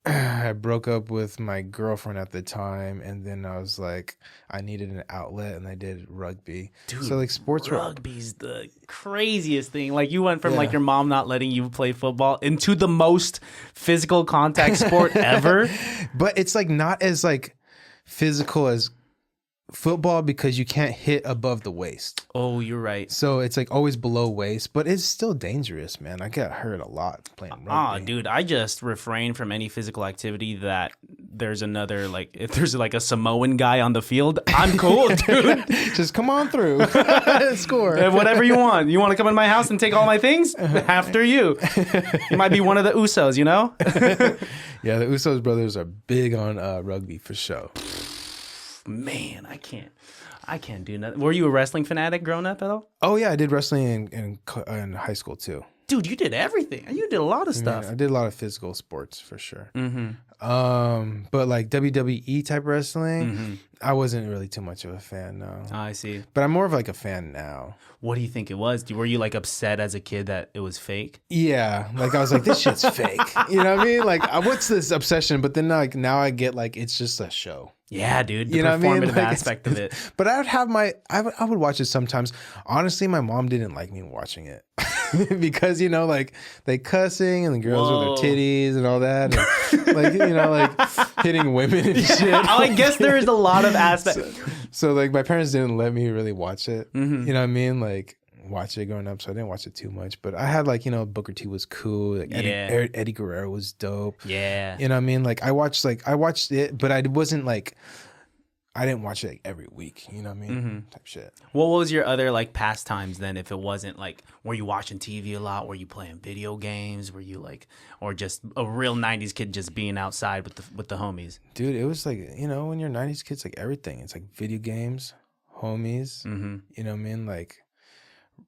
[SPEAKER 2] I broke up with my girlfriend at the time, and then I was like, I needed an outlet, and I did rugby.
[SPEAKER 1] Dude,
[SPEAKER 2] so like sports
[SPEAKER 1] rugby's the craziest thing. Like you went from like your mom not letting you play football into the most physical contact sport ever.
[SPEAKER 2] But it's like not as like physical as football because you can't hit above the waist.
[SPEAKER 1] Oh, you're right.
[SPEAKER 2] So it's like always below waist, but it's still dangerous, man. I got hurt a lot playing rugby.
[SPEAKER 1] Dude, I just refrain from any physical activity that there's another, like, if there's like a Samoan guy on the field, I'm cool, dude.
[SPEAKER 2] Just come on through. Score.
[SPEAKER 1] Whatever you want. You want to come in my house and take all my things? After you. You might be one of the Usos, you know?
[SPEAKER 2] Yeah, the Usos brothers are big on rugby for sure.
[SPEAKER 1] Man, I can't do nothing. Were you a wrestling fanatic growing up at all?
[SPEAKER 2] Oh yeah, I did wrestling in high school too.
[SPEAKER 1] Dude, you did everything. You did a lot of stuff.
[SPEAKER 2] I did a lot of physical sports for sure. But like WWE type wrestling, I wasn't really too much of a fan. No.
[SPEAKER 1] I see.
[SPEAKER 2] But I'm more of like a fan now.
[SPEAKER 1] What do you think it was? Were you like upset as a kid that it was fake?
[SPEAKER 2] Yeah, like I was like, this shit's fake. You know what I mean? Like, what's this obsession? But then like now I get like it's just a show.
[SPEAKER 1] Yeah, dude. The
[SPEAKER 2] you know
[SPEAKER 1] performative
[SPEAKER 2] what I mean? Like,
[SPEAKER 1] aspect of it.
[SPEAKER 2] But I would have I would watch it sometimes. Honestly, my mom didn't like me watching it because, you know, like they cussing and the girls with their titties and all that. And, like, you know, like hitting women and shit.
[SPEAKER 1] I guess there is a lot of aspects.
[SPEAKER 2] So like my parents didn't let me really watch it. You know what I mean? Like watch it growing up, so I didn't watch it too much. But I had like, you know, Booker T was cool. Like Eddie Guerrero was dope.
[SPEAKER 1] Yeah.
[SPEAKER 2] You know what I mean? Like I watched it, but I wasn't like, I didn't watch it like every week. You know what I mean? Type shit.
[SPEAKER 1] What was your other like pastimes then? If it wasn't like, were you watching TV a lot? Were you playing video games? Were you like, or just a real '90s kid just being outside with the homies?
[SPEAKER 2] Dude, it was like, you know, when you're '90s kids, like everything. It's like video games, homies. You know what I mean? Like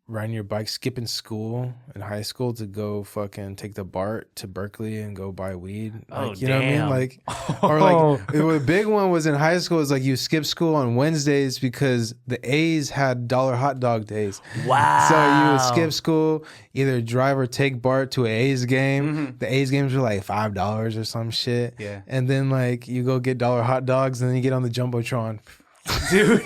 [SPEAKER 2] riding your bike, skipping school in high school to go fucking take the BART to Berkeley and go buy weed. Like, you know what I mean? Like, or like the big one was in high school is like you skip school on Wednesdays because the A's had dollar hot dog days.
[SPEAKER 1] Wow.
[SPEAKER 2] So you would skip school, either drive or take BART to an A's game. The A's games were like $5 or some shit.
[SPEAKER 1] Yeah.
[SPEAKER 2] And then like you go get dollar hot dogs and then you get on the Jumbotron.
[SPEAKER 1] Dude,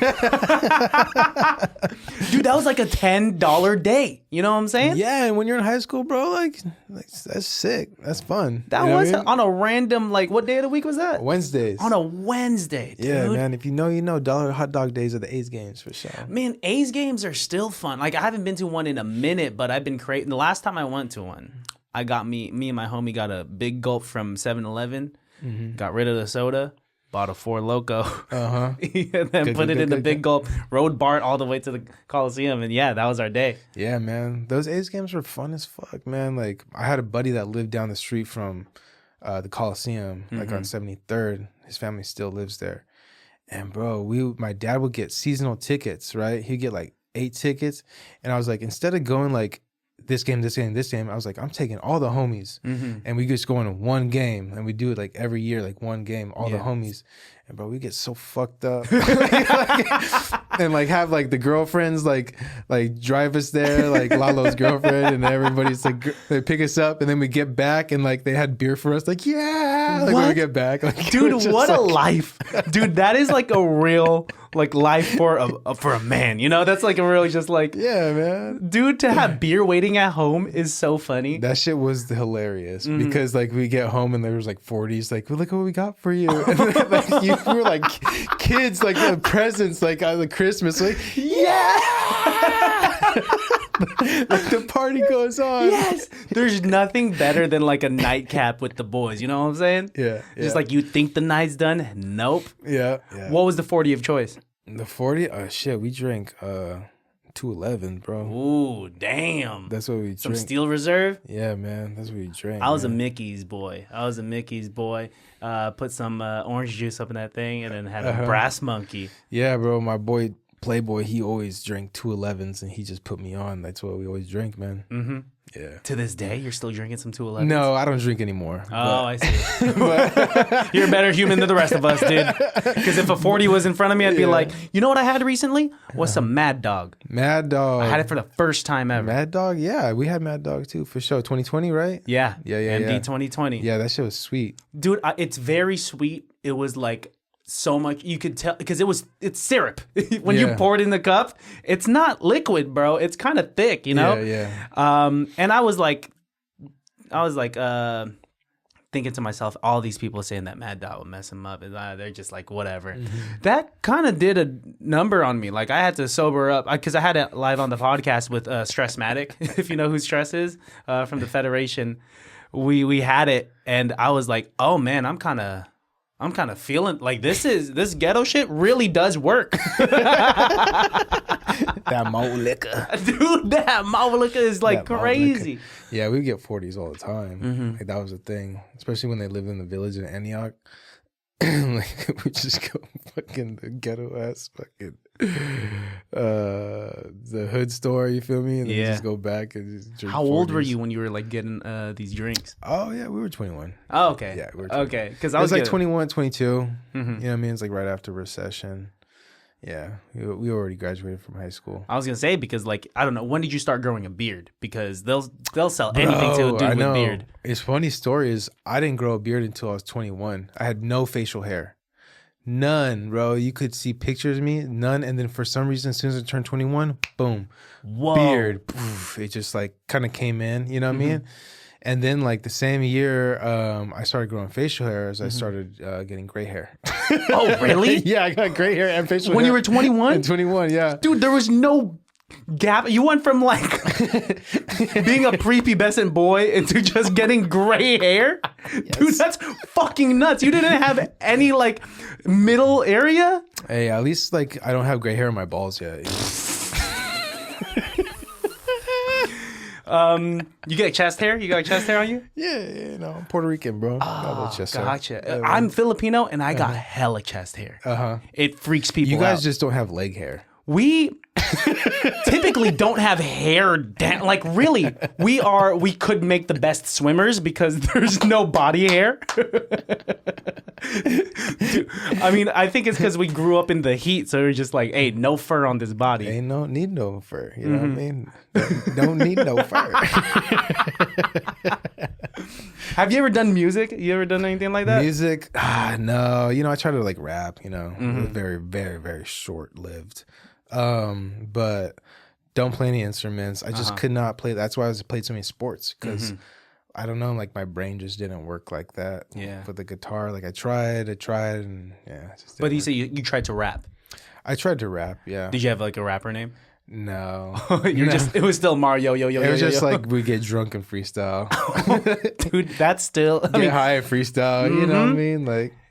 [SPEAKER 1] that was like a $10 day. You know what I'm saying?
[SPEAKER 2] Yeah, and when you're in high school, bro, like that's sick. That's fun.
[SPEAKER 1] That was on a random, like, what day of the week was that?
[SPEAKER 2] Wednesdays.
[SPEAKER 1] On a Wednesday, dude.
[SPEAKER 2] Yeah, man. If you know, you know. Dollar hot dog days are the A's games for sure.
[SPEAKER 1] Man, A's games are still fun. Like, I haven't been to one in a minute, but I've been creating. The last time I went to one, I got me and my homie got a big gulp from 7-Eleven, got rid of the soda. Bought a Four Loko, and then put it in the big gulp, rode BART all the way to the Coliseum, and yeah, that was our day.
[SPEAKER 2] Yeah, man. Those A's games were fun as fuck, man. Like, I had a buddy that lived down the street from the Coliseum, like on 73rd. His family still lives there. And, bro, my dad would get seasonal tickets, right? He'd get, like, 8 tickets. And I was like, instead of going, like, this game, I was like, I'm taking all the homies and we just go in one game and we do it like every year, like one game, all the homies. And bro, we get so fucked up and like have like the girlfriends like drive us there, like Lalo's girlfriend, and everybody's like they pick us up and then we get back and like they had beer for us, like like when we get back, like
[SPEAKER 1] dude, what a life, dude. That is like a real like life for a man, you know. That's like a really just like
[SPEAKER 2] man,
[SPEAKER 1] dude. To have beer waiting at home is so funny.
[SPEAKER 2] That shit was hilarious because like we get home and there was like 40s, like look what we got for you. And then, like we were like kids, like the presents, like on the Christmas, like like the party goes on.
[SPEAKER 1] Yes, there's nothing better than like a nightcap with the boys. You know what I'm saying?
[SPEAKER 2] Yeah.
[SPEAKER 1] Just like you think the night's done. Nope.
[SPEAKER 2] Yeah.
[SPEAKER 1] What was the 40 of choice?
[SPEAKER 2] The 40? Oh shit, we drank 211, bro.
[SPEAKER 1] Ooh, damn.
[SPEAKER 2] That's what we drank.
[SPEAKER 1] Some Steel Reserve?
[SPEAKER 2] Yeah, man. That's what we drank.
[SPEAKER 1] I was a Mickey's boy. Put some orange juice up in that thing and then had a brass monkey.
[SPEAKER 2] Yeah, bro. My boy Playboy, he always drank 211s, and he just put me on. That's what we always drink, man.
[SPEAKER 1] Mm-hmm.
[SPEAKER 2] Yeah.
[SPEAKER 1] To this day, you're still drinking some 211s?
[SPEAKER 2] No, I don't drink anymore.
[SPEAKER 1] Oh, I see. You're a better human than the rest of us, dude. Because if a 40 was in front of me, I'd be like, you know what I had recently? Was some Mad Dog.
[SPEAKER 2] Mad Dog.
[SPEAKER 1] I had it for the first time ever.
[SPEAKER 2] Mad Dog? Yeah, we had Mad Dog too, for sure. 2020, right?
[SPEAKER 1] Yeah.
[SPEAKER 2] Yeah.
[SPEAKER 1] MD 2020.
[SPEAKER 2] Yeah, that shit was sweet.
[SPEAKER 1] Dude, it's very sweet. It was like so much, you could tell, because it's syrup. When you pour it in the cup, it's not liquid, bro. It's kind of thick, you know?
[SPEAKER 2] Yeah.
[SPEAKER 1] And I was like thinking to myself, all these people saying that Mad Dog will mess them up, and they're just like, whatever. Mm-hmm. That kind of did a number on me. Like, I had to sober up, because I had it live on the podcast with Stressmatic, if you know who Stress is, from the Federation. We had it, and I was like, oh man, I'm kind of feeling like this ghetto shit really does work.
[SPEAKER 2] That malt liquor.
[SPEAKER 1] Dude, that malt liquor is like crazy.
[SPEAKER 2] Yeah, we get 40s all the time.
[SPEAKER 1] Mm-hmm.
[SPEAKER 2] Like, that was a thing, especially when they lived in the village in Antioch. Like, we just go fucking the ghetto ass fucking the hood store, you feel me? And then we just go back and just drink.
[SPEAKER 1] How old were you when you were like getting these drinks?
[SPEAKER 2] Oh yeah, we were 21.
[SPEAKER 1] Oh, okay.
[SPEAKER 2] Yeah, we were 21.
[SPEAKER 1] Okay, because
[SPEAKER 2] I was like 21, 22.
[SPEAKER 1] Mm-hmm.
[SPEAKER 2] You know what I mean? It's like right after recession. Yeah, we already graduated from high school.
[SPEAKER 1] I was gonna say, because like, I don't know, when did you start growing a beard? Because they'll sell anything to a dude with beard.
[SPEAKER 2] It's funny story is I didn't grow a beard until I was 21. I had no facial hair. None, bro. You could see pictures of me, none. And then for some reason, as soon as I turned 21, boom, beard. Poof, it just like kind of came in, you know what I mean? And then like the same year, I started growing facial hair as I started getting gray hair.
[SPEAKER 1] Oh, really?
[SPEAKER 2] Yeah, I got gray hair and facial hair.
[SPEAKER 1] When you were 21?
[SPEAKER 2] In 21, yeah.
[SPEAKER 1] Dude, there was no gap. You went from like being a prepubescent boy into just getting gray hair? Yes. Dude, that's fucking nuts. You didn't have any like middle area?
[SPEAKER 2] Hey, at least like I don't have gray hair in my balls yet.
[SPEAKER 1] You get chest hair? You got chest hair on you?
[SPEAKER 2] Yeah, no, I'm Puerto Rican, bro.
[SPEAKER 1] Gotcha. I'm Filipino and I got hella chest hair. It freaks people out.
[SPEAKER 2] You guys just don't have leg hair.
[SPEAKER 1] We typically don't have hair down. Like, really, we could make the best swimmers because there's no body hair. Dude, I mean, I think it's because we grew up in the heat, so we're just like, hey, no fur on this body.
[SPEAKER 2] Ain't no need no fur. You know what I mean? Don't need no fur.
[SPEAKER 1] Have you ever done music? You ever done anything like that?
[SPEAKER 2] Music? No. You know, I try to like rap, you know, very, very, very short lived. But don't play any instruments. I just could not play. That's why I played so many sports, because I don't know, like my brain just didn't work like that.
[SPEAKER 1] Yeah.
[SPEAKER 2] For the guitar, like I tried, and yeah. It just
[SPEAKER 1] but you
[SPEAKER 2] work.
[SPEAKER 1] say you tried to rap.
[SPEAKER 2] I tried to rap. Yeah.
[SPEAKER 1] Did you have like a rapper name?
[SPEAKER 2] No.
[SPEAKER 1] It was still Mario0o0o0o.
[SPEAKER 2] It was just like we get drunk and freestyle.
[SPEAKER 1] Dude, that's still. I mean,
[SPEAKER 2] high and freestyle. You know what I mean?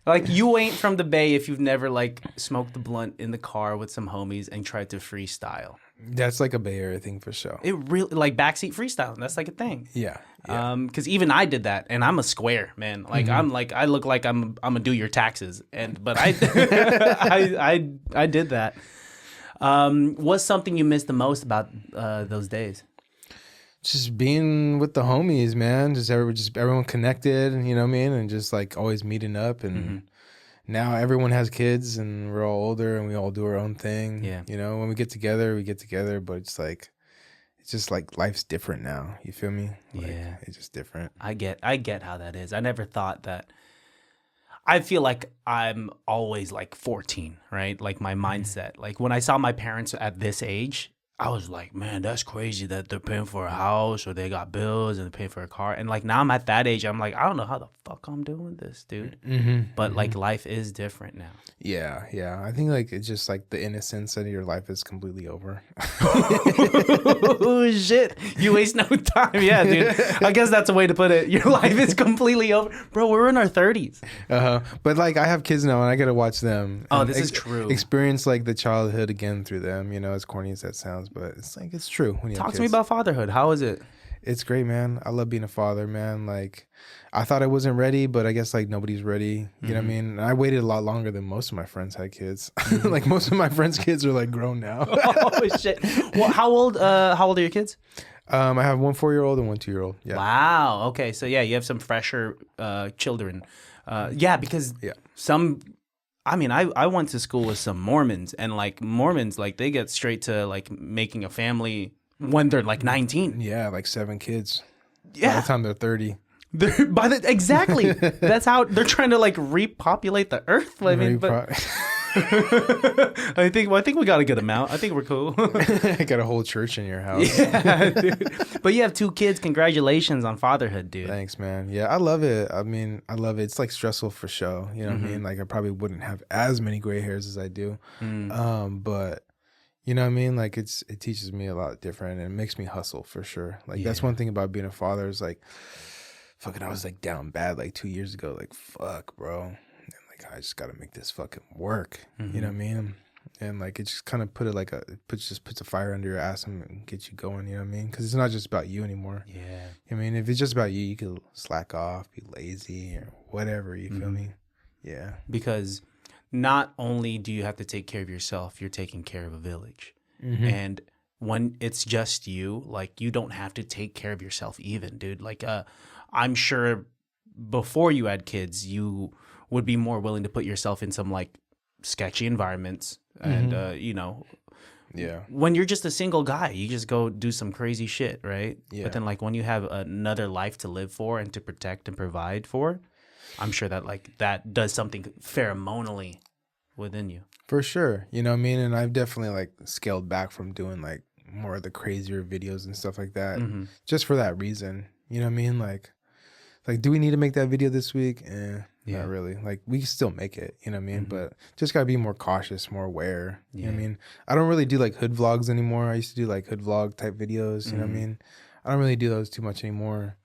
[SPEAKER 1] Like, you ain't from the Bay if you've never like smoked the blunt in the car with some homies and tried to freestyle.
[SPEAKER 2] That's like a Bay Area thing for sure.
[SPEAKER 1] It really, like backseat freestyle. That's like a thing.
[SPEAKER 2] Yeah.
[SPEAKER 1] Because even I did that, and I'm a square man. Like I look like I'm gonna do your taxes, but I I did that. What's something you missed the most about those days?
[SPEAKER 2] Just being with the homies, man. Just everyone connected, you know what I mean? And just like always meeting up. And now everyone has kids and we're all older and we all do our own thing.
[SPEAKER 1] Yeah.
[SPEAKER 2] You know, when we get together, but it's just like life's different now. You feel me? Like,
[SPEAKER 1] yeah.
[SPEAKER 2] It's just different.
[SPEAKER 1] I get how that is. I never thought that. I feel like I'm always like 14, right? Like my mindset. Like when I saw my parents at this age, I was like, man, that's crazy that they're paying for a house or they got bills and they're paying for a car. And like now I'm at that age, I'm like, I don't know how the fuck I'm doing this, dude. But like life is different now.
[SPEAKER 2] Yeah. I think like it's just like the innocence of your life is completely over.
[SPEAKER 1] Oh shit, you waste no time. Yeah, dude. I guess that's a way to put it. Your life is completely over. Bro, we're in our 30s.
[SPEAKER 2] But like I have kids now and I gotta watch them.
[SPEAKER 1] Oh, this is true.
[SPEAKER 2] Experience like the childhood again through them, you know, as corny as that sounds, but it's like it's true when you
[SPEAKER 1] Talk
[SPEAKER 2] have
[SPEAKER 1] to me
[SPEAKER 2] kids.
[SPEAKER 1] about fatherhood. How is it?
[SPEAKER 2] It's great, man. I love being a father, man. Like, I thought I wasn't ready, but I guess like nobody's ready. You know what I mean? And I waited a lot longer than most of my friends had kids. Like most of my friends' kids are like grown now.
[SPEAKER 1] Oh shit! Well, how old are your kids?
[SPEAKER 2] I have one 4-year-old and one 2-year-old. Yeah.
[SPEAKER 1] Wow. Okay. So yeah, you have some fresher children. Yeah, because some. I mean, I went to school with some Mormons, and like Mormons, like they get straight to like making a family when they're like 19.
[SPEAKER 2] Yeah, like 7 kids.
[SPEAKER 1] Yeah.
[SPEAKER 2] By the time they're 30.
[SPEAKER 1] Exactly. That's how they're trying to like repopulate the earth. I mean, but I think we got a good amount. I think we're cool.
[SPEAKER 2] I got a whole church in your house.
[SPEAKER 1] Yeah, dude. But you have 2 kids. Congratulations on fatherhood, dude.
[SPEAKER 2] Thanks, man. Yeah, I love it. I mean, I love it. It's like stressful for show. You know what I mean? Like I probably wouldn't have as many gray hairs as I do. But you know what I mean? Like it teaches me a lot different and it makes me hustle for sure. Like that's one thing about being a father is like, fucking, I was like down bad like 2 years ago. Like, fuck, bro. And like, I just got to make this fucking work. You know what I mean? And like, it just kind of puts a fire under your ass and gets you going. You know what I mean? Because it's not just about you anymore. Yeah. I mean, if it's just about you, you could slack off, be lazy or whatever. You feel me? Yeah.
[SPEAKER 1] Because not only do you have to take care of yourself, you're taking care of a village. And when it's just you, like you don't have to take care of yourself even, dude. Like I'm sure before you had kids, you would be more willing to put yourself in some like sketchy environments. And, you know, when you're just a single guy, you just go do some crazy shit, right? Yeah. But then like when you have another life to live for and to protect and provide for, I'm sure that like that does something pheromonally within you.
[SPEAKER 2] For sure. You know what I mean? And I've definitely like scaled back from doing like more of the crazier videos and stuff like that just for that reason. You know what I mean? Like, do we need to make that video this week? Not really. Like, we can still make it, you know what I mean? But just got to be more cautious, more aware. You know what I mean? I don't really do like hood vlogs anymore. I used to do like hood vlog type videos, you know what I mean? I don't really do those too much anymore.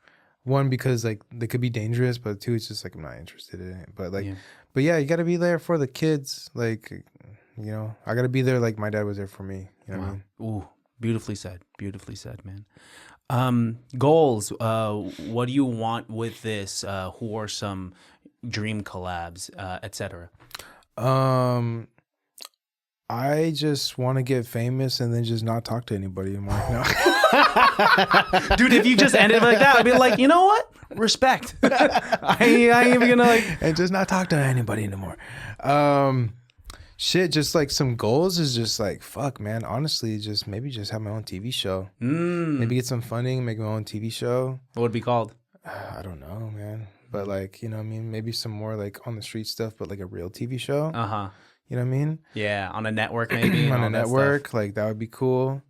[SPEAKER 2] One, because like they could be dangerous, but 2, it's just like I'm not interested in it. But like, but yeah, you got to be there for the kids. Like, you know, I got to be there like my dad was there for me. You know what I mean?
[SPEAKER 1] Ooh, beautifully said. Beautifully said, man. Goals. What do you want with this? Who are some dream collabs, etc.?
[SPEAKER 2] I just want to get famous and then just not talk to anybody anymore. No.
[SPEAKER 1] Dude, if you just ended like that, I'd be like, you know what? Respect. I ain't even gonna like
[SPEAKER 2] and just not talk to anybody anymore. Shit, just like some goals is just like, fuck, man. Honestly, just maybe just have my own TV show. Maybe get some funding, make my own TV show.
[SPEAKER 1] What would it be called?
[SPEAKER 2] I don't know, man. But like, you know what I mean? Maybe some more like on the street stuff, but like a real TV show. You know what I mean?
[SPEAKER 1] Yeah, on a network maybe.
[SPEAKER 2] On a network, like that would be cool.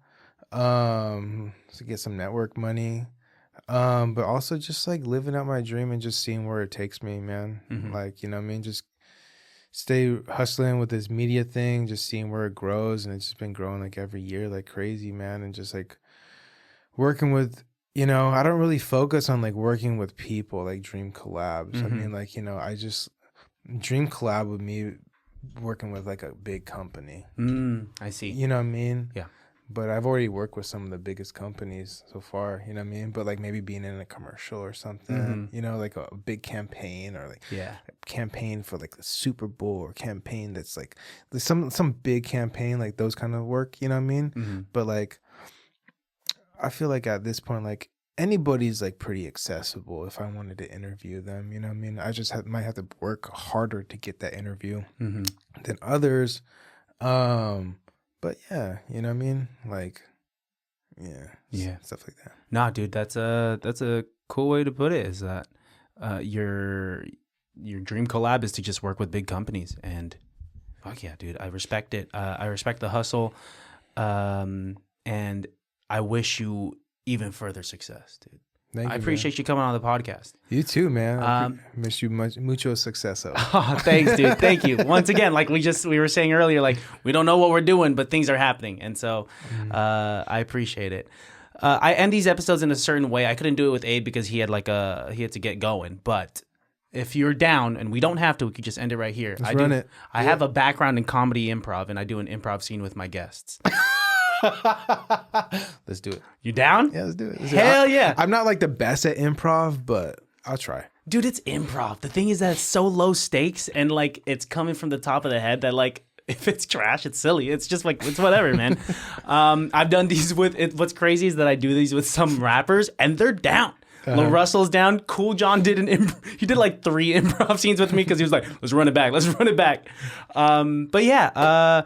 [SPEAKER 2] To get some network money. But also just like living out my dream and just seeing where it takes me, man. Like, you know what I mean? Just stay hustling with this media thing, just seeing where it grows. And it's just been growing like every year like crazy, man. And just like working with, you know, I don't really focus on like working with people, like dream collabs. I mean, like, you know, I just dream collab with me working with like a big company.
[SPEAKER 1] I see.
[SPEAKER 2] You know what I mean?
[SPEAKER 1] Yeah.
[SPEAKER 2] But I've already worked with some of the biggest companies so far, you know what I mean? But like maybe being in a commercial or something, you know, like a big campaign or like a campaign for like the Super Bowl or campaign that's like some big campaign, like those kind of work, you know what I mean? But like, I feel like at this point, like anybody's like pretty accessible if I wanted to interview them, you know what I mean? I just might have to work harder to get that interview than others. But yeah, you know what I mean? Like, yeah, stuff like that.
[SPEAKER 1] Nah, dude, that's a cool way to put it. Is that your dream collab is to just work with big companies, and fuck yeah, dude, I respect it. I respect the hustle, and I wish you even further success, dude. I appreciate you coming on the podcast.
[SPEAKER 2] You too, man. Miss you mucho suceso.
[SPEAKER 1] Oh, thanks, dude. Thank you. Once again, like we were saying earlier, like we don't know what we're doing, but things are happening. And so I appreciate it. I end these episodes in a certain way. I couldn't do it with Abe because he had to get going. But if you're down, and we don't have to, we could just end it right here.
[SPEAKER 2] Let's run it.
[SPEAKER 1] I have a background in comedy improv, and I do an improv scene with my guests.
[SPEAKER 2] Let's do it.
[SPEAKER 1] You down?
[SPEAKER 2] Yeah, let's do it.
[SPEAKER 1] Hell yeah.
[SPEAKER 2] I'm not like the best at improv, but I'll try.
[SPEAKER 1] Dude, it's improv. The thing is that it's so low stakes and like it's coming from the top of the head that like if it's trash, it's silly. It's just like, it's whatever, man. I've done these with, what's crazy is that I do these with some rappers and they're down. Lil Russell's down. Cool John did he did like 3 improv scenes with me because he was like, let's run it back. But yeah,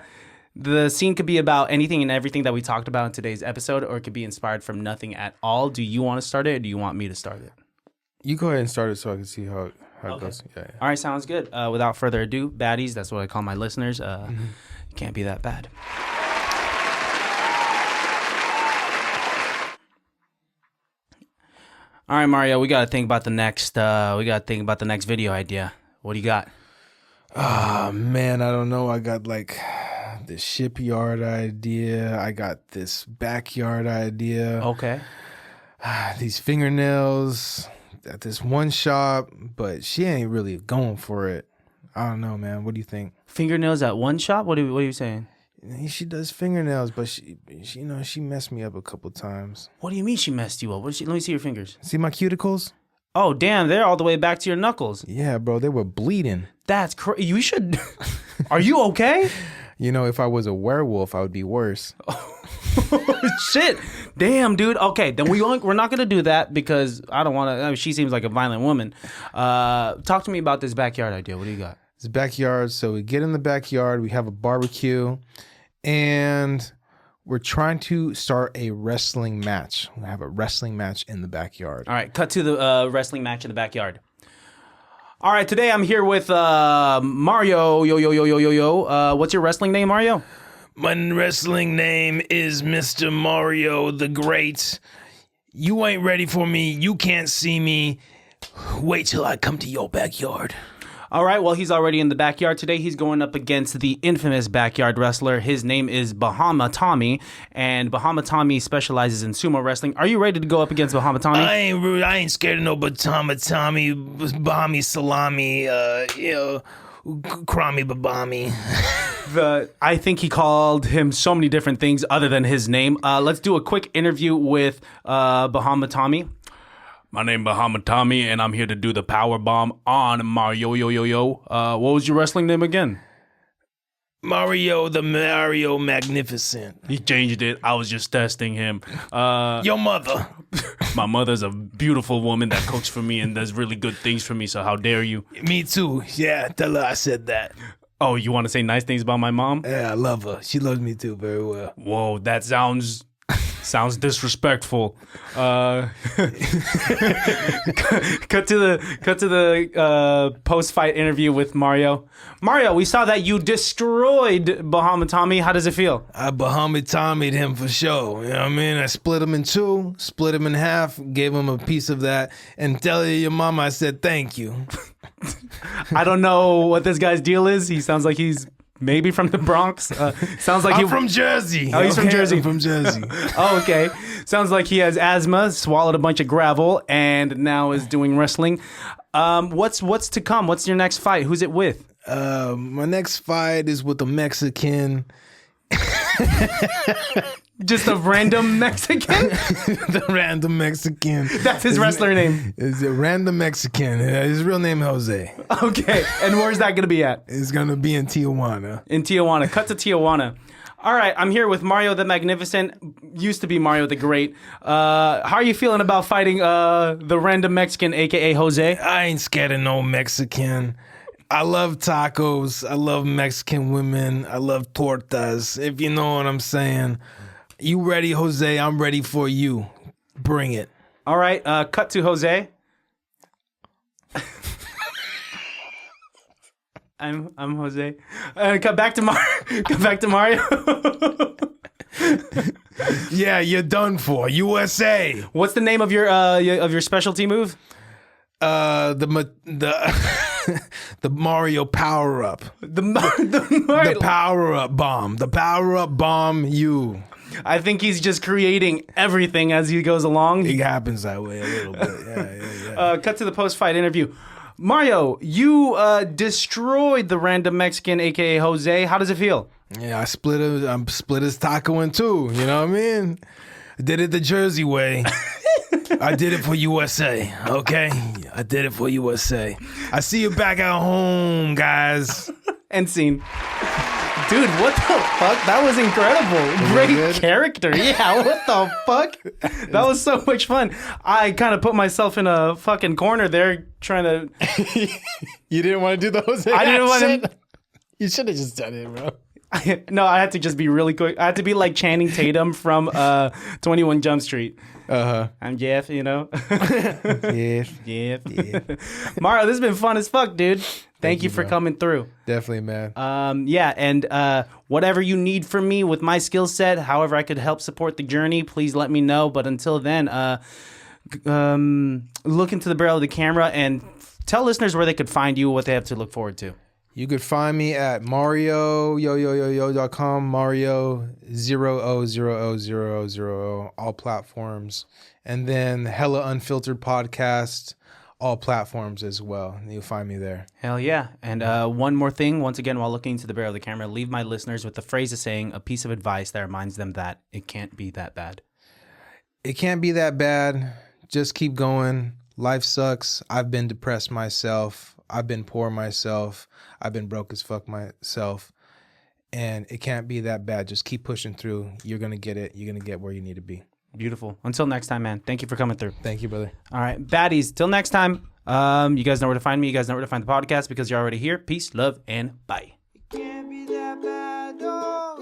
[SPEAKER 1] the scene could be about anything and everything that we talked about in today's episode, or it could be inspired from nothing at all. Do you want to start it or do you want me to start it?
[SPEAKER 2] You go ahead and start it so I can see how it goes. Yeah.
[SPEAKER 1] All right, sounds good. Without further ado, baddies, that's what I call my listeners. It can't be that bad. All right, Mario, we gotta think about the next. Video idea. What do you got?
[SPEAKER 2] Oh man, I don't know. I got like the shipyard idea. I got this backyard idea.
[SPEAKER 1] Okay.
[SPEAKER 2] These fingernails at this one shop, but she ain't really going for it. I don't know, man. What do you think?
[SPEAKER 1] Fingernails at one shop? What are you saying?
[SPEAKER 2] She does fingernails, but she she messed me up a couple times.
[SPEAKER 1] What do you mean she messed you up? Let me see your fingers.
[SPEAKER 2] See my cuticles?
[SPEAKER 1] Oh, damn, they're all the way back to your knuckles.
[SPEAKER 2] Yeah, bro, they were bleeding.
[SPEAKER 1] That's crazy. You should. Are you okay?
[SPEAKER 2] You know, if I was a werewolf, I would be worse.
[SPEAKER 1] Shit. Damn, dude. Okay, then we're not going to do that because I don't want to. She seems like a violent woman. Talk to me about this backyard idea. What do you got?
[SPEAKER 2] It's backyard. So we get in the backyard. We have a barbecue. And we're trying to start a wrestling match. We have a wrestling match in the backyard.
[SPEAKER 1] All right, cut to the wrestling match in the backyard. All right, today I'm here with Mario0o0o0o0o. What's your wrestling name, Mario?
[SPEAKER 2] My wrestling name is Mr. Mario the Great. You ain't ready for me. You can't see me. Wait till I come to your backyard.
[SPEAKER 1] All right, well, he's already in the backyard. Today he's going up against the infamous backyard wrestler. His name is Bahama Tommy, and Bahama Tommy specializes in sumo wrestling. Are you ready to go up against Bahama Tommy?
[SPEAKER 2] I ain't scared of no Bahama Tommy, Bahami Salami, Krami Babami.
[SPEAKER 1] I think he called him so many different things other than his name. Let's do a quick interview with Bahama Tommy. My name Bahama Tommy, and I'm here to do the power bomb on Mario0o0o0o. What was your wrestling name again?
[SPEAKER 2] Mario the Mario Magnificent.
[SPEAKER 1] He changed it. I was just testing him.
[SPEAKER 2] Your mother.
[SPEAKER 1] My mother's a beautiful woman that cooks for me and does really good things for me, so how dare you?
[SPEAKER 2] Me too. Yeah, tell her I said that.
[SPEAKER 1] Oh, you want to say nice things about my mom?
[SPEAKER 2] Yeah, I love her. She loves me too very well.
[SPEAKER 1] Whoa, that sounds disrespectful. Cut to the post-fight interview with Mario. Mario, we saw that you destroyed Bahama Tommy. How does it feel?
[SPEAKER 2] I Bahama Tommy'd him for sure. You know what I mean? I split him in 2, split him in half, gave him a piece of that, and tell your mama I said thank you.
[SPEAKER 1] I don't know what this guy's deal is. He sounds like he's maybe from the Bronx. Sounds like
[SPEAKER 2] I'm from Jersey.
[SPEAKER 1] Oh, he's from Jersey.
[SPEAKER 2] I'm from Jersey.
[SPEAKER 1] Oh, okay. Sounds like he has asthma, swallowed a bunch of gravel, and now is doing wrestling. What's to come? What's your next fight? Who's it with?
[SPEAKER 2] My next fight is with a Mexican.
[SPEAKER 1] Just a random Mexican?
[SPEAKER 2] The random Mexican.
[SPEAKER 1] That's his wrestler name.
[SPEAKER 2] Is a random Mexican. His real name Jose.
[SPEAKER 1] Okay. And where's that going to be at?
[SPEAKER 2] It's going to be in Tijuana.
[SPEAKER 1] In Tijuana. Cut to Tijuana. All right. I'm here with Mario the Magnificent. Used to be Mario the Great. How are you feeling about fighting the random Mexican, a.k.a. Jose?
[SPEAKER 2] I ain't scared of no Mexican. I love tacos. I love Mexican women. I love tortas, if you know what I'm saying. You ready, Jose? I'm ready for you. Bring it.
[SPEAKER 1] All right. Cut to Jose. I'm Jose. Cut back to Mario.
[SPEAKER 2] Yeah, you're done for. USA.
[SPEAKER 1] What's the name of your specialty move?
[SPEAKER 2] The Mario power up.
[SPEAKER 1] The
[SPEAKER 2] power up bomb. The power up bomb you.
[SPEAKER 1] I think he's just creating everything as he goes along.
[SPEAKER 2] It happens that way a little bit. Yeah.
[SPEAKER 1] Cut to the post-fight interview. Mario, you destroyed the random Mexican, aka Jose. How does it feel?
[SPEAKER 2] Yeah, I split his taco in two. You know what I mean? I did it the Jersey way. I did it for USA, okay? I did it for USA. I see you back at home, guys.
[SPEAKER 1] End scene. Dude, what the fuck? That was incredible. Great character. Yeah, what the fuck? That was so much fun. I kind of put myself in a fucking corner there trying to...
[SPEAKER 2] You didn't want to do the Jose
[SPEAKER 1] I didn't want to...
[SPEAKER 2] You should have just done it, bro.
[SPEAKER 1] No, I had to just be really quick. I had to be like Channing Tatum from 21 Jump Street. I'm Jeff, you know?
[SPEAKER 2] Jeff.
[SPEAKER 1] Mario, this has been fun as fuck, dude. Thank you for coming through.
[SPEAKER 2] Definitely, man.
[SPEAKER 1] And whatever you need from me with my skill set, however I could help support the journey, please let me know. But until then, look into the barrel of the camera and tell listeners where they could find you, what they have to look forward to.
[SPEAKER 2] You could find me at Mario0o0o0o.com, Mario0o0o0o, all platforms. And then Hella Unfiltered Podcast, all platforms as well. You'll find me there.
[SPEAKER 1] Hell yeah. And one more thing, once again, while looking into the barrel of the camera, leave my listeners with the phrase of saying a piece of advice that reminds them that it can't be that bad.
[SPEAKER 2] It can't be that bad. Just keep going. Life sucks. I've been depressed myself. I've been poor myself. I've been broke as fuck myself. And it can't be that bad. Just keep pushing through. You're going to get it. You're going to get where you need to be.
[SPEAKER 1] Beautiful. Until next time, man. Thank you for coming through.
[SPEAKER 2] Thank you, brother.
[SPEAKER 1] All right. Baddies. Till next time. You guys know where to find me. You guys know where to find the podcast because you're already here. Peace, love, and bye.
[SPEAKER 2] It can't be that bad, dog.